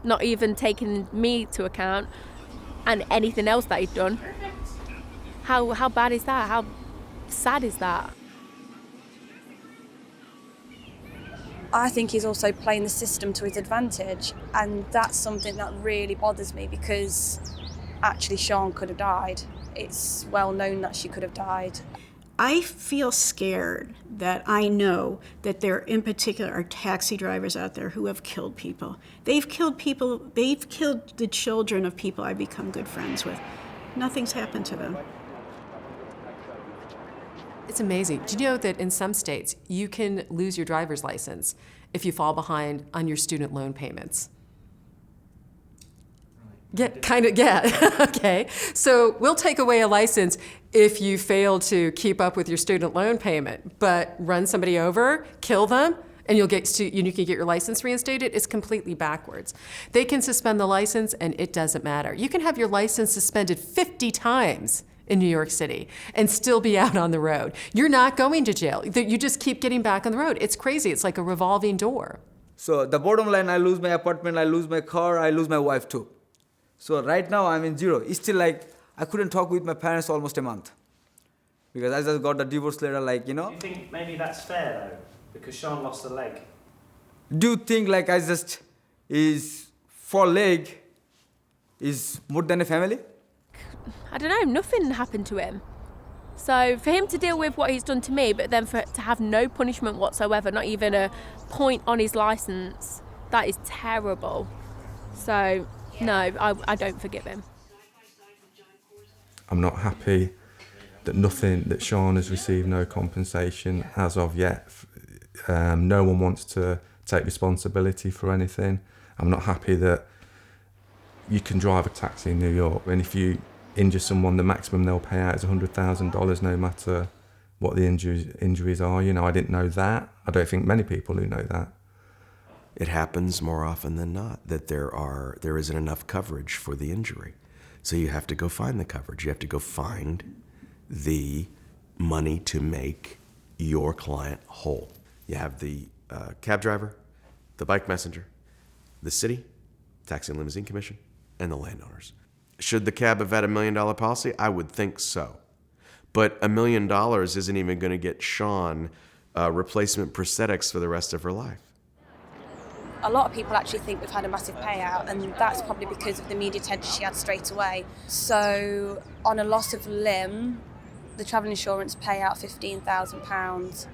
not even taking me to account and anything else that he'd done. How bad is that? How sad is that? I think he's also playing the system to his advantage, and that's something that really bothers me because actually Sian could have died. It's well known that she could have died. I feel scared that I know that there in particular are taxi drivers out there who have killed people. They've killed people, they've killed the children of people I've become good friends with. Nothing's happened to them. It's amazing. Do you know that in some states you can lose your driver's license if you fall behind on your student loan payments? Yeah, kind of, yeah. Okay. So we'll take away a license if you fail to keep up with your student loan payment, but run somebody over, kill them, and you can get your license reinstated. It's completely backwards. They can suspend the license and it doesn't matter. You can have your license suspended 50 times in New York City and still be out on the road. You're not going to jail. You just keep getting back on the road. It's crazy. It's like a revolving door. So the bottom line, I lose my apartment, I lose my car, I lose my wife too. So right now I'm in zero. It's still like I couldn't talk with my parents almost a month because I just got the divorce letter, Do you think maybe that's fair though? Because Sian lost a leg. Do you think like for leg is more than a family? I don't know, nothing happened to him. So for him to deal with what he's done to me, but then for it to have no punishment whatsoever, not even a point on his license, that is terrible. So no, I don't forgive him. I'm not happy that Sian has received no compensation as of yet. No one wants to take responsibility for anything. I'm not happy that you can drive a taxi in New York, and if you injure someone, the maximum they'll pay out is $100,000 no matter what the injuries are. I didn't know that. I don't think many people who know that. It happens more often than not that there isn't enough coverage for the injury. So you have to go find the coverage. You have to go find the money to make your client whole. You have the cab driver, the bike messenger, the city, taxi and limousine commission, and the landowners. Should the cab have had $1 million policy? I would think so. But $1 million isn't even going to get Sian replacement prosthetics for the rest of her life. A lot of people actually think we've had a massive payout, and that's probably because of the media attention she had straight away. So on a loss of limb, the travel insurance pay out £15,000.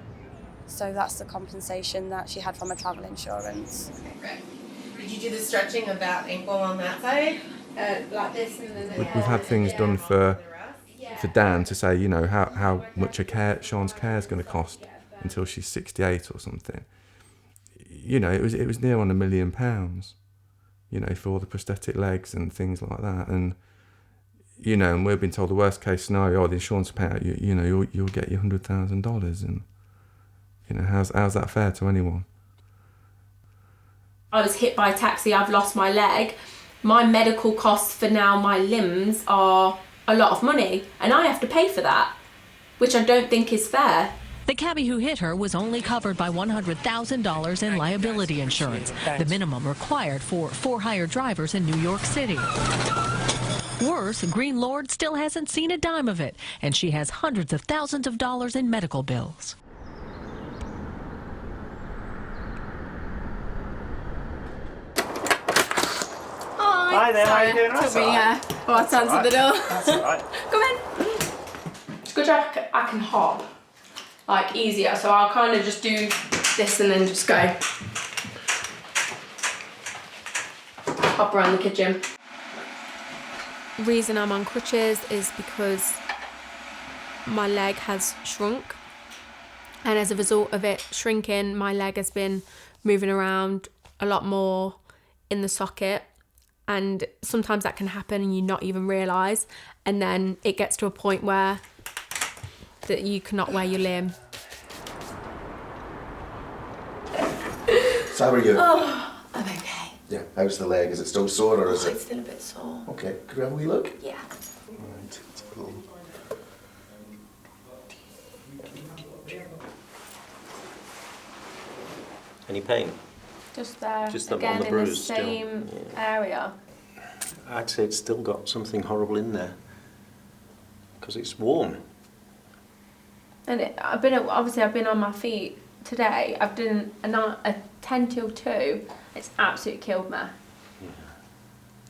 So that's the compensation that she had from her travel insurance. Okay. Did you do the stretching of that ankle on that side? Like this and then We've had things done for Dan to say, how much Sian's care is going to cost until she's 68 or something. It was near on £1 million, for all the prosthetic legs and things like that. And, and we've been told the worst case scenario, the insurance pay out, you'll get your $100,000. And, how's that fair to anyone? I was hit by a taxi, I've lost my leg. My medical costs for now, my limbs, are a lot of money, and I have to pay for that, which I don't think is fair. The cabbie who hit her was only covered by $100,000 in liability insurance, the minimum required for for-hire drivers in New York City. Worse, Green Lord still hasn't seen a dime of it, and she has hundreds of thousands of dollars in medical bills. Hi there, how are you doing? Took me about to answer the door. That's all right. Come in. It's good job I can hop, like, easier, so I'll kind of just do this and then just go. Hop around the kitchen. The reason I'm on crutches is because my leg has shrunk, and as a result of it shrinking, my leg has been moving around a lot more in the socket, and sometimes that can happen and you not even realise, and then it gets to a point where that you cannot wear your limb. So how are you? Oh, I'm okay. Yeah, how's the leg? Is it still sore or is it? It's still a bit sore. Okay, could we have a wee look? Yeah. Right, let's have a little... Any pain? Just there, Just on again the in the bruise still. same area. I'd say it's still got something horrible in there because it's warm. And I've been on my feet today. I've done a 10 till 2. It's absolutely killed me.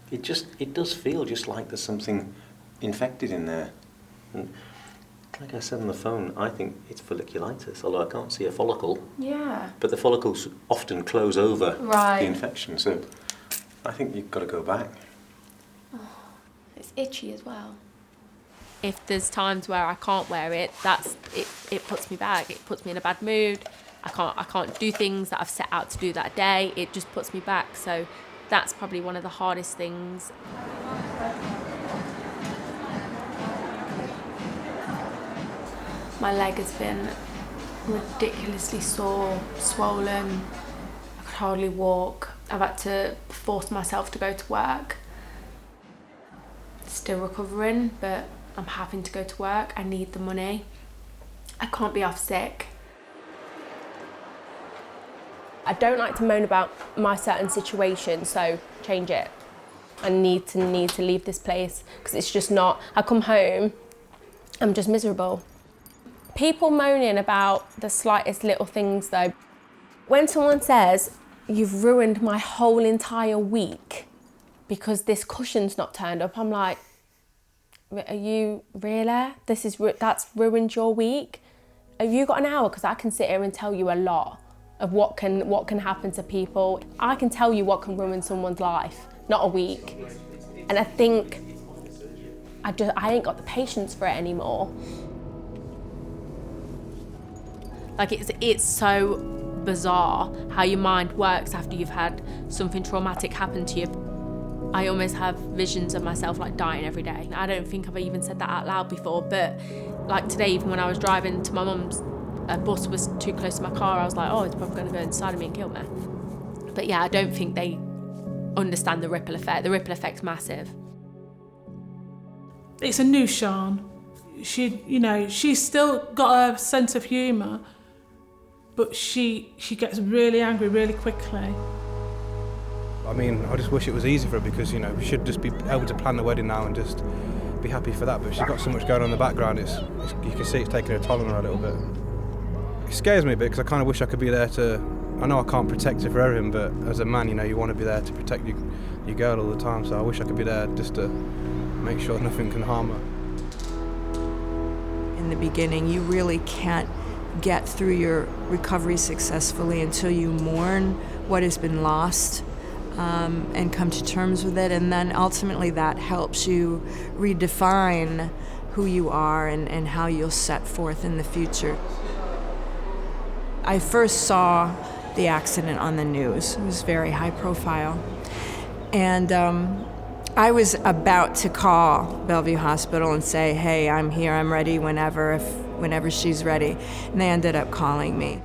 It does feel just like there's something infected in there. And like I said on the phone, I think it's folliculitis, although I can't see a follicle. Yeah. But the follicles often close over Right. the infection, so I think you've got to go back. Oh, it's itchy as well. If there's times where I can't wear it, it puts me back. It puts me in a bad mood. I can't do things that I've set out to do that day. It just puts me back. So that's probably one of the hardest things. My leg has been ridiculously sore, swollen. I could hardly walk. I've had to force myself to go to work. Still recovering, but I'm having to go to work. I need the money. I can't be off sick. I don't like to moan about my certain situation, so change it. I need to leave this place because it's just not. I come home, I'm just miserable. People moaning about the slightest little things though. When someone says, "You've ruined my whole entire week because this cushion's not turned up," I'm like, are you really? That's ruined your week? Have you got an hour? Because I can sit here and tell you a lot of what can happen to people. I can tell you what can ruin someone's life, not a week. And I think I ain't got the patience for it anymore. Like it's so bizarre how your mind works after you've had something traumatic happen to you. I almost have visions of myself like dying every day. I don't think I've even said that out loud before, but like today, even when I was driving to my mum's, a bus was too close to my car, I was like, oh, it's probably going to go inside of me and kill me. But yeah, I don't think they understand the ripple effect. The ripple effect's massive. It's a new Sian. She's still got a sense of humour, but she gets really angry really quickly. I mean, I just wish it was easy for her because, we should just be able to plan the wedding now and just be happy for that. But she's got so much going on in the background, you can see it's taking a toll on her a little bit. It scares me a bit because I kind of wish I could be there I know I can't protect her for everything, but as a man, you want to be there to protect your girl all the time, so I wish I could be there just to make sure nothing can harm her. In the beginning, you really can't get through your recovery successfully until you mourn what has been lost and come to terms with it, and then ultimately that helps you redefine who you are and how you'll set forth in the future. I first saw the accident on the news. It was very high profile. And I was about to call Bellevue Hospital and say, hey, I'm here, I'm ready whenever she's ready. And they ended up calling me.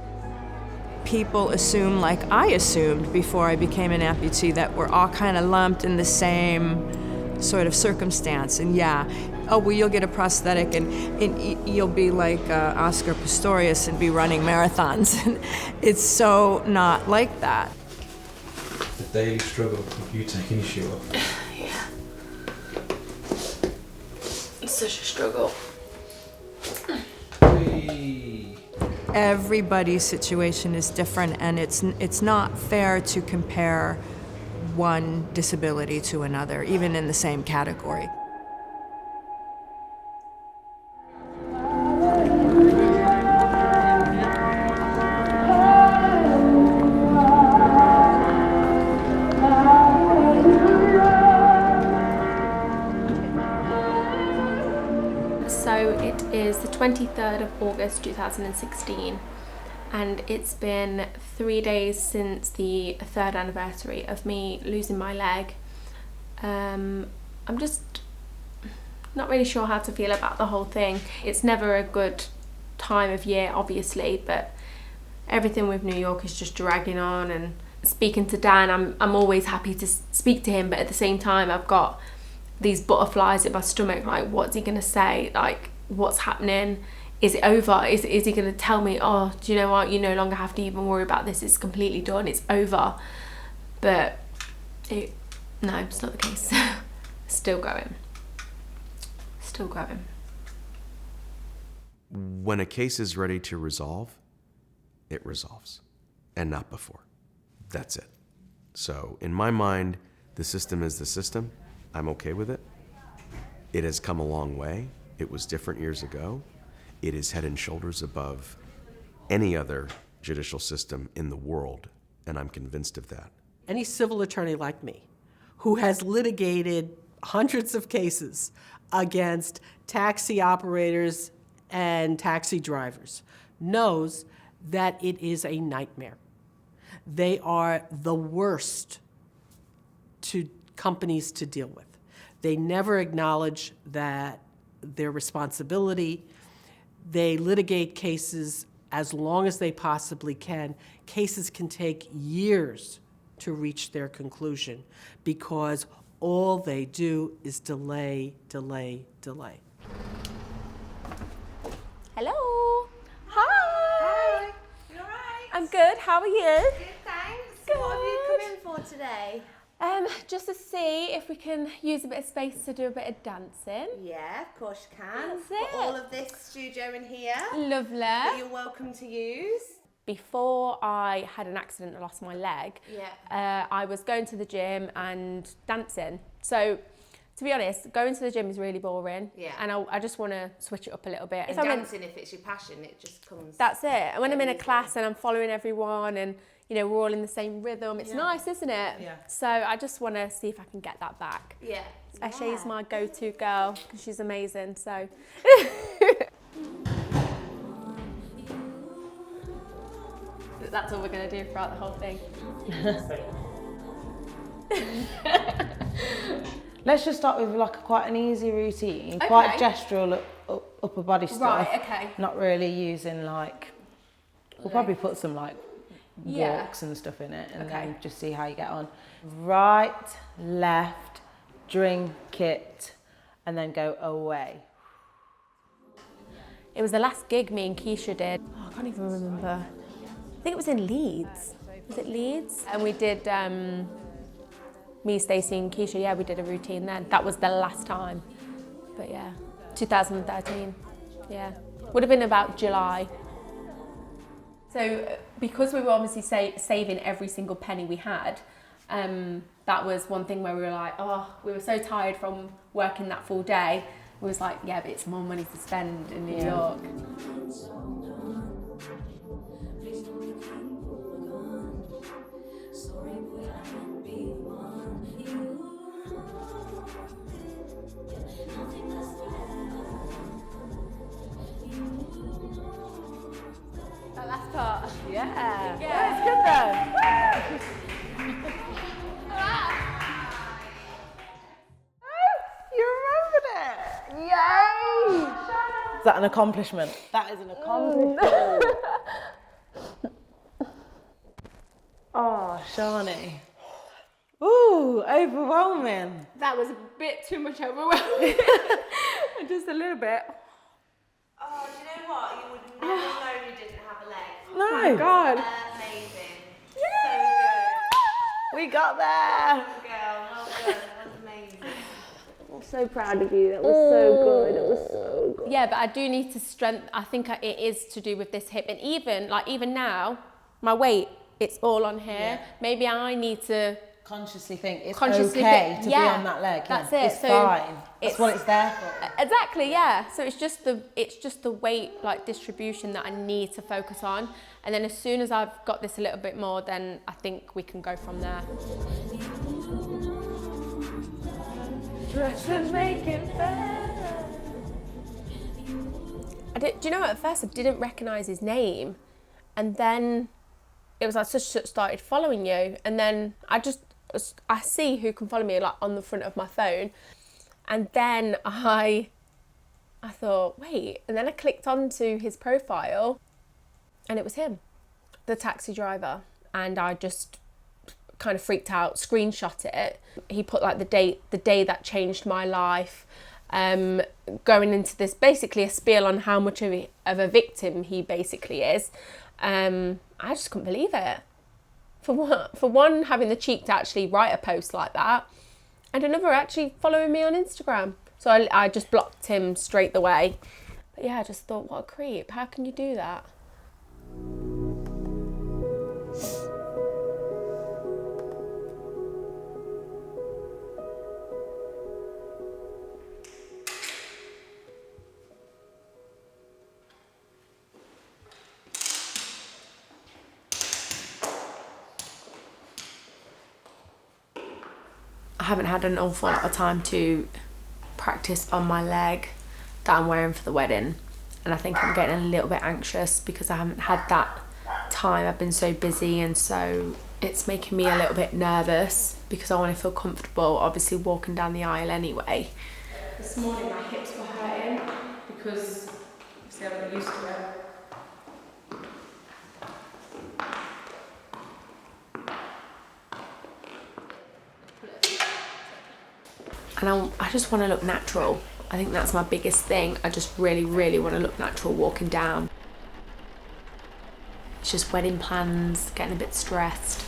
People assume, like I assumed before I became an amputee, that we're all kind of lumped in the same sort of circumstance. And yeah, oh, well, you'll get a prosthetic and you'll be like Oscar Pistorius and be running marathons. It's so not like that. The daily struggle of you taking your shoe off. Yeah. such a struggle. Everybody's situation is different, and it's not fair to compare one disability to another, even in the same category. So it is the 23rd of August 2016, and it's been 3 days since the 3rd anniversary of me losing my leg. I'm just not really sure how to feel about the whole thing. It's never a good time of year, obviously, but everything with New York is just dragging on. And speaking to Dan, I'm always happy to speak to him, but at the same time I've got these butterflies in my stomach, like what's he gonna say, like what's happening, is it over, is he gonna tell me, oh, do you know what, you no longer have to even worry about this, it's completely done, it's over. But no, it's not the case. Still going. When a case is ready to resolve, it resolves, and not before. That's it. So in my mind, the system is the system. I'm okay with it. It has come a long way. It was different years ago. It is head and shoulders above any other judicial system in the world, and I'm convinced of that. Any civil attorney like me, who has litigated hundreds of cases against taxi operators and taxi drivers, knows that it is a nightmare. They are the worst to companies to deal with. They never acknowledge that their responsibility. They litigate cases as long as they possibly can. Cases can take years to reach their conclusion because all they do is delay, delay, delay. Hello. Hi. You alright? I'm good. How are you? Good, thanks. Good. What have you come in for today? Just to see if we can use a bit of space to do a bit of dancing. Yeah, of course you can. That's Got it. all of this studio in here. Lovely. That you're welcome to use. Before I had an accident and lost my leg, I was going to the gym and dancing. So, to be honest, going to the gym is really boring. Yeah. And I just want to switch it up a little bit. And dancing, if it's your passion, it just comes. That's it. And when I'm in a class and I'm following everyone and, you know, we're all in the same rhythm, it's nice, isn't it? Yeah. So I just want to see if I can get that back. Yeah. She's my go-to girl because she's amazing, so. That's all we're going to do throughout the whole thing. Let's just start with like quite an easy routine, quite gestural upper body stuff. Right, okay. Not really using like, we'll probably put some like walks and stuff in it and then just see how you get on. Right, left, drink it, and then go away. It was the last gig me and Keisha did. Oh, I can't even remember. I think it was in Leeds. Was it Leeds? And we did, me, Stacey and Keisha, we did a routine then. That was the last time. But yeah, 2013, Would have been about July. So because we were obviously saving every single penny we had, that was one thing where we were like, we were so tired from working that full day. We was like, but it's more money to spend in New York. That last part. Yeah. It's good though. You remembered it! Yay! Is that an accomplishment? That is an accomplishment. Oh, Shani. Ooh, overwhelming. That was a bit too much overwhelming. Just a little bit. Oh, do you know what? You would never know you didn't have a leg. No. Oh my God. Amazing. Yay! So good. We got there. Well done, girl. Well done. That was amazing. I'm so proud of you. That was so good. It was so good. Yeah, but I do need to strengthen. I think it is to do with this hip, and even now, my weight, it's all on here. Yeah. Maybe I need to consciously think it's okay to be on that leg. That's it. It's so fine. That's what it's there for. Exactly. Yeah. So it's just the weight distribution that I need to focus on, and then as soon as I've got this a little bit more, then I think we can go from there. Dresses make it better. Do you know what? At first I didn't recognise his name, and then it was like just started following you, and then I see who can follow me on the front of my phone, and then I thought, wait, and then I clicked onto his profile, and it was him, the taxi driver, and I just kind of freaked out, screenshot it. He put the day that changed my life, going into this basically a spiel on how much of a victim he basically is. I just couldn't believe it. For one, having the cheek to actually write a post like that, and another actually following me on Instagram. So I just blocked him straight away. But yeah, I just thought, what a creep. How can you do that? I haven't had an awful lot of time to practice on my leg that I'm wearing for the wedding, and I think I'm getting a little bit anxious because I haven't had that time. I've been so busy, and so it's making me a little bit nervous because I want to feel comfortable obviously walking down the aisle anyway. This morning my hips were hurting because obviously I'm not used to it. And I just want to look natural. I think that's my biggest thing. I just really, really want to look natural walking down. It's just wedding plans, getting a bit stressed.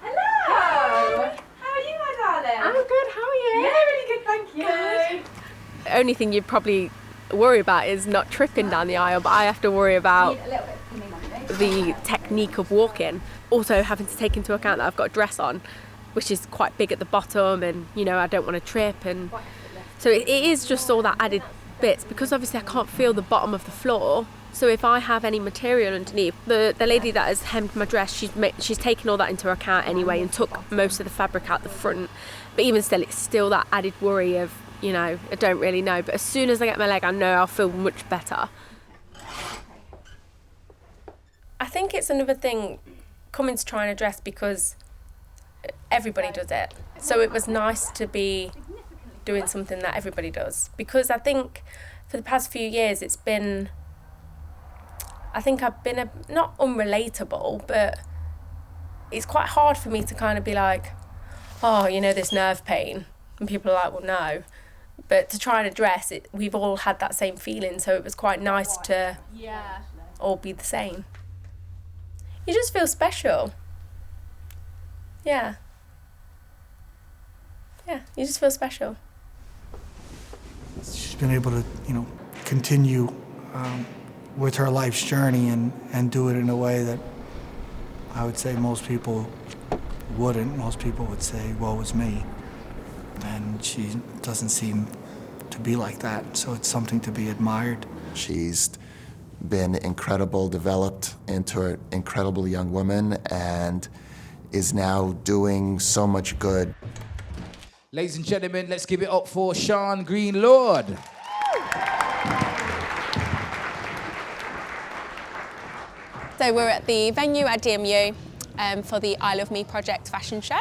Hello! How are you, my darling? I'm good, how are you? Yeah, really good, thank you. The only thing you'd probably worry about is not tripping down the aisle, but I have to worry about the technique of walking. Also having to take into account that I've got a dress on, which is quite big at the bottom, and I don't want to trip, and so it is just all that added bits, because obviously I can't feel the bottom of the floor. So if I have any material underneath, the lady that has hemmed my dress, she's taken all that into account anyway and took most of the fabric out the front, but even still it's still that added worry of I don't really know, but as soon as I get my leg, I know I'll feel much better. I think it's another thing coming to try and dress because everybody does it. So it was nice to be doing something that everybody does, because I think for the past few years I've been not unrelatable, but it's quite hard for me to kind of be like, oh, this nerve pain, and people are like, well, no. But to try and address it, we've all had that same feeling, so it was quite nice to all be the same. You just feel special. Yeah. Yeah, you just feel special. She's been able to, continue with her life's journey and do it in a way that I would say most people wouldn't. Most people would say, woe is me. And she doesn't seem to be like that, so it's something to be admired. She's been incredible, developed into an incredible young woman, and is now doing so much good. Ladies and gentlemen, let's give it up for Sian Green, Lord. So we're at the venue at DMU for the I Love Me Project fashion show,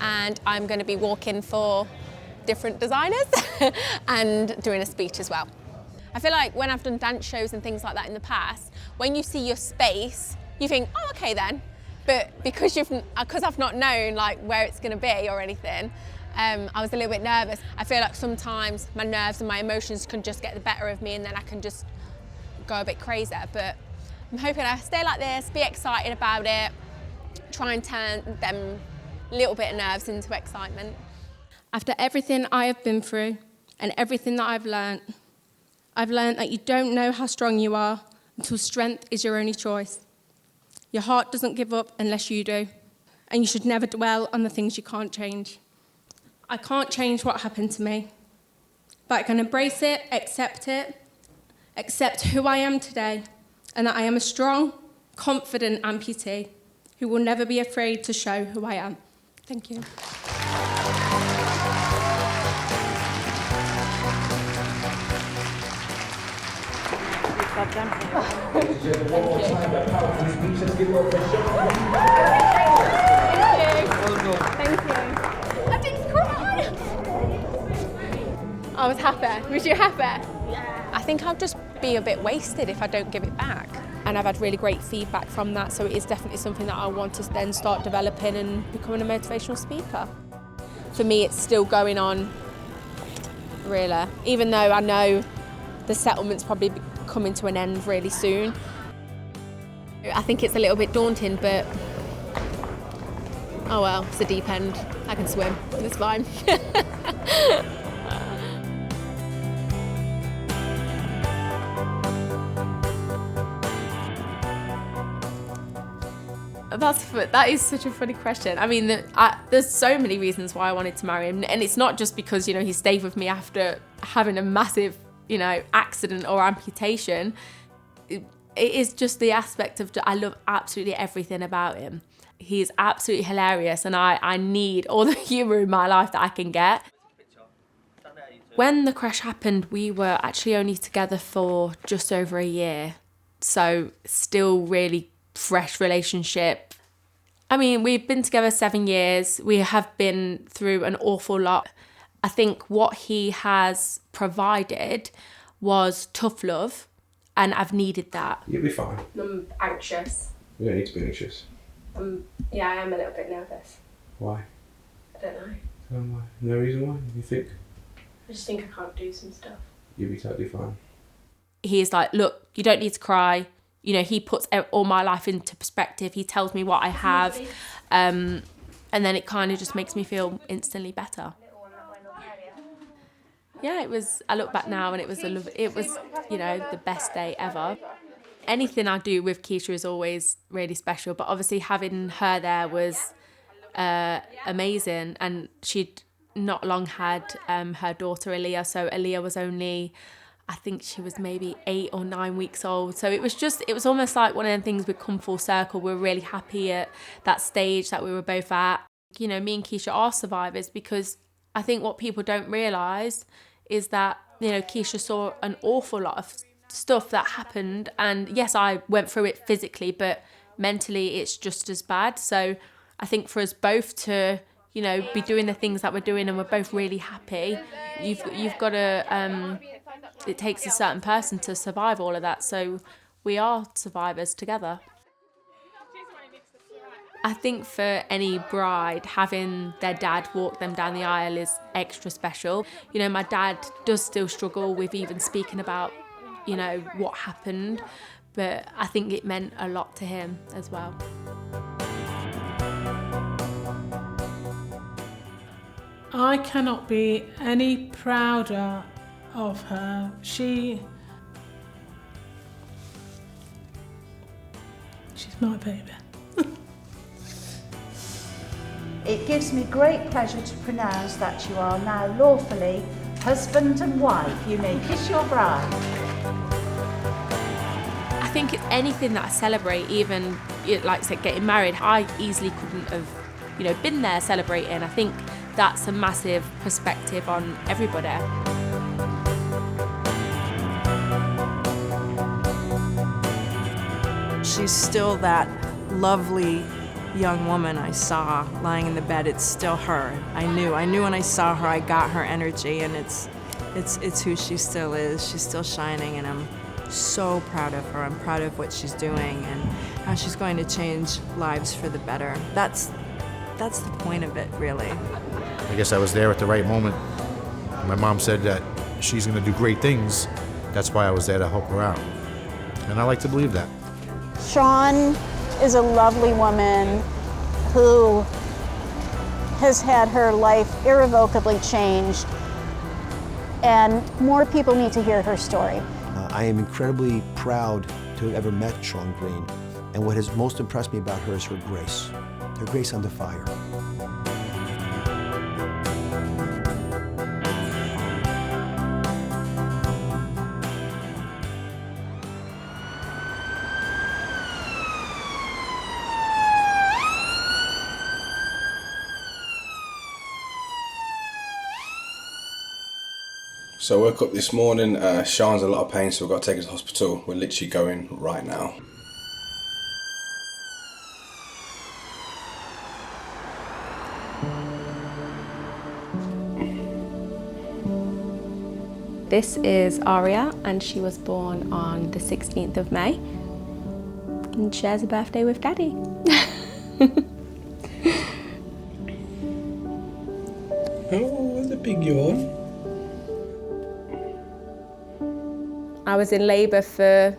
and I'm going to be walking for different designers and doing a speech as well. I feel like when I've done dance shows and things like that in the past, when you see your space, you think, oh, okay then. But because I've not known where it's going to be or anything, I was a little bit nervous. I feel like sometimes my nerves and my emotions can just get the better of me, and then I can just go a bit crazy. But I'm hoping I stay like this, be excited about it, try and turn them little bit of nerves into excitement. After everything I have been through and everything that I've learned that you don't know how strong you are until strength is your only choice. Your heart doesn't give up unless you do, and you should never dwell on the things you can't change. I can't change what happened to me, but I can embrace it, accept who I am today, and that I am a strong, confident amputee who will never be afraid to show who I am. Thank you. Thank you. I didn't cry. I was happy. Was you happy? Yeah. I think I'll just be a bit wasted if I don't give it back. And I've had really great feedback from that, so it is definitely something that I want to then start developing and becoming a motivational speaker. For me, it's still going on, really. Even though I know the settlement's probably coming to an end really soon. I think it's a little bit daunting, but oh well, it's a deep end. I can swim, it's fine. That is such a funny question. I mean, there's so many reasons why I wanted to marry him, and it's not just because, you know, he stayed with me after having a massive, you know, accident or amputation. It is just the aspect of, I love absolutely everything about him. He's absolutely hilarious, and I need all the humour in my life that I can get. When the crash happened, we were actually only together for just over a year, so still really fresh relationship. I mean, we've been together 7 years. We have been through an awful lot. I think what he has provided was tough love, and I've needed that. You'll be fine. I'm anxious. You don't need to be anxious. Yeah, I am a little bit nervous. Why? I don't know. Why? No reason why, you think? I just think I can't do some stuff. You'll be totally fine. He's like, look, you don't need to cry. You know, he puts all my life into perspective. He tells me what I have. And then it kind of just makes me feel instantly better. Yeah, it was, I look back now and it was, you know, the best day ever. Anything I do with Keisha is always really special, but obviously having her there was amazing. And she'd not long had her daughter Aaliyah, so Aaliyah was only, I think she was maybe 8 or 9 weeks old. So it was almost like one of them things we'd come full circle. We're really happy at that stage that we were both at. You know, me and Keisha are survivors, because I think what people don't realise is that, you know, Keisha saw an awful lot of stuff that happened. And yes, I went through it physically, but mentally it's just as bad. So I think for us both to, you know, be doing the things that we're doing and we're both really happy, you've got to, it takes a certain person to survive all of that. So we are survivors together. I think for any bride, having their dad walk them down the aisle is extra special. You know, my dad does still struggle with even speaking about, you know, what happened, but I think it meant a lot to him as well. I cannot be any prouder of her. She's my baby. It gives me great pleasure to pronounce that you are now lawfully husband and wife. You may kiss your bride. I think it's anything that I celebrate, even like I said, getting married, I easily couldn't have, you know, been there celebrating. I think that's a massive perspective on everybody. She's still that lovely young woman I saw lying in the bed. It's still her. I knew when I saw her, I got her energy, and it's who she still is. She's still shining, and I'm so proud of her. I'm proud of what she's doing and how she's going to change lives for the better. That's the point of it, really. I guess I was there at the right moment. My mom said that she's going to do great things. That's why I was there to help her out. And I like to believe that. Sian is a lovely woman who has had her life irrevocably changed, and more people need to hear her story. I am incredibly proud to have ever met Sian Green, and what has most impressed me about her is her grace under fire. So I woke up this morning, Sian's in a lot of pain, so we've got to take her to the hospital. We're literally going right now. This is Aria, and she was born on the 16th of May and shares a birthday with Daddy. Oh, there's a big yawn. I was in labour for,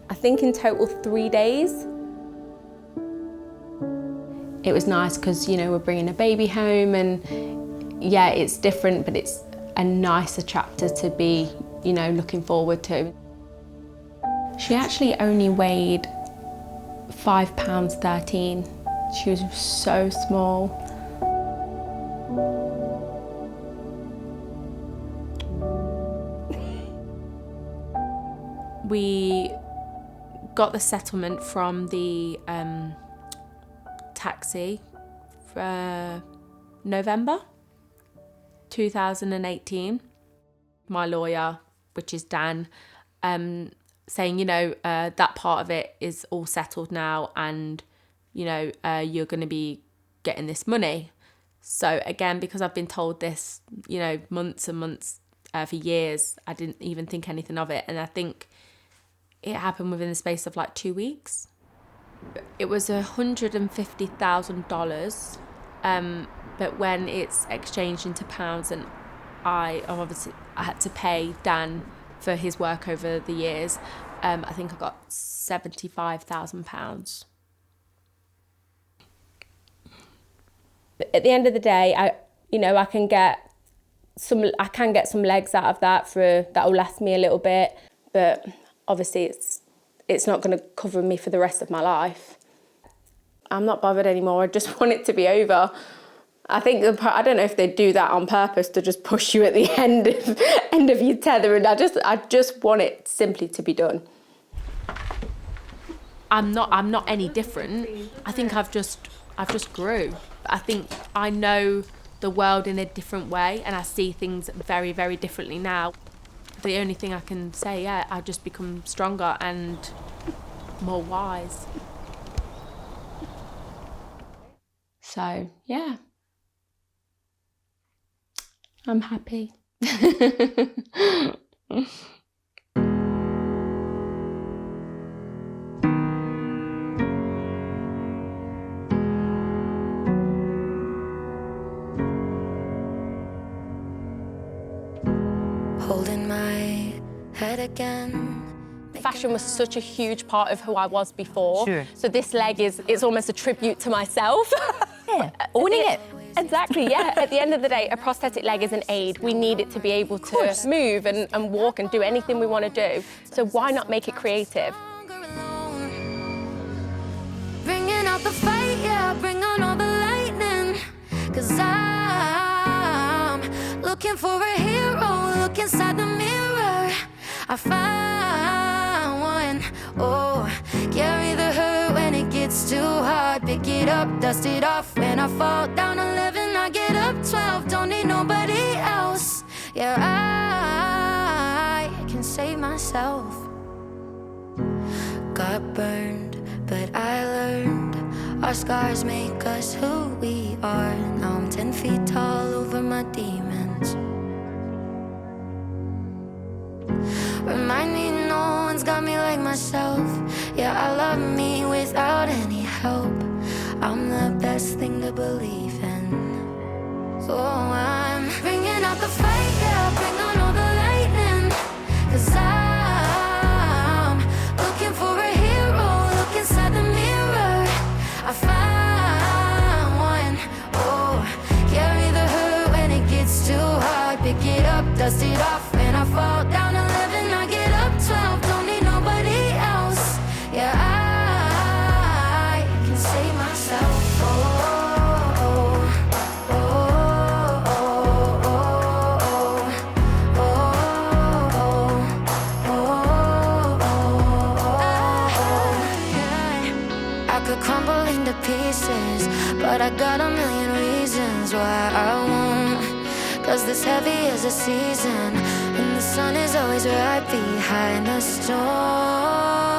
I think in total 3 days. It was nice because, you know, we're bringing a baby home, and yeah, it's different, but it's a nicer chapter to be, you know, looking forward to. She actually only weighed £5.13. She was so small. We got the settlement from the taxi for November 2018. My lawyer, which is Dan, saying, you know, that part of it is all settled now, and, you know, you're going to be getting this money. So again, because I've been told this, you know, months and months for years, I didn't even think anything of it. And I think it happened within the space of like 2 weeks. It was $150,000, but when it's exchanged into pounds, and I had to pay Dan for his work over the years, I think I got £75,000. At the end of the day, I can get some legs out of that that will last me a little bit, but obviously it's not going to cover me for the rest of my life. I'm not bothered anymore. I just want it to be over. I don't know if they do that on purpose to just push you at the end of your tether, and I just want it simply to be done. I'm not any different. I think I've just grew. I think I know the world in a different way, and I see things very, very differently now. The only thing I can say, yeah, I've just become stronger and more wise. So, yeah. I'm happy. Holding my head again. Fashion was such a huge part of who I was before. Sure. So this leg it's almost a tribute to myself. Yeah, owning it. Exactly, yeah. At the end of the day, a prosthetic leg is an aid. We need it to be able to move and walk and do anything we want to do. So why not make it creative? Bringing out the fight, yeah, bring on all the lightning. 'Cause I'm looking for a hero, look inside the mirror. I found one, oh, carry the hurt when it gets too hard. Pick it up, dust it off. When I fall down 11, I get up 12. Don't need nobody else. Yeah, I can save myself. Got burned, but I learned. Our scars make us who we are. Now I'm 10 feet tall over my demons. Remind me no one's got me like myself. Yeah, I love me without any help. I'm the best thing to believe in. So I'm bringing out the fight, yeah, bring on all the lightning. 'Cause I'm looking for a hero, look could crumble into pieces, but I got a million reasons why I won't. Cause this heavy is a season, and the sun is always right behind the storm.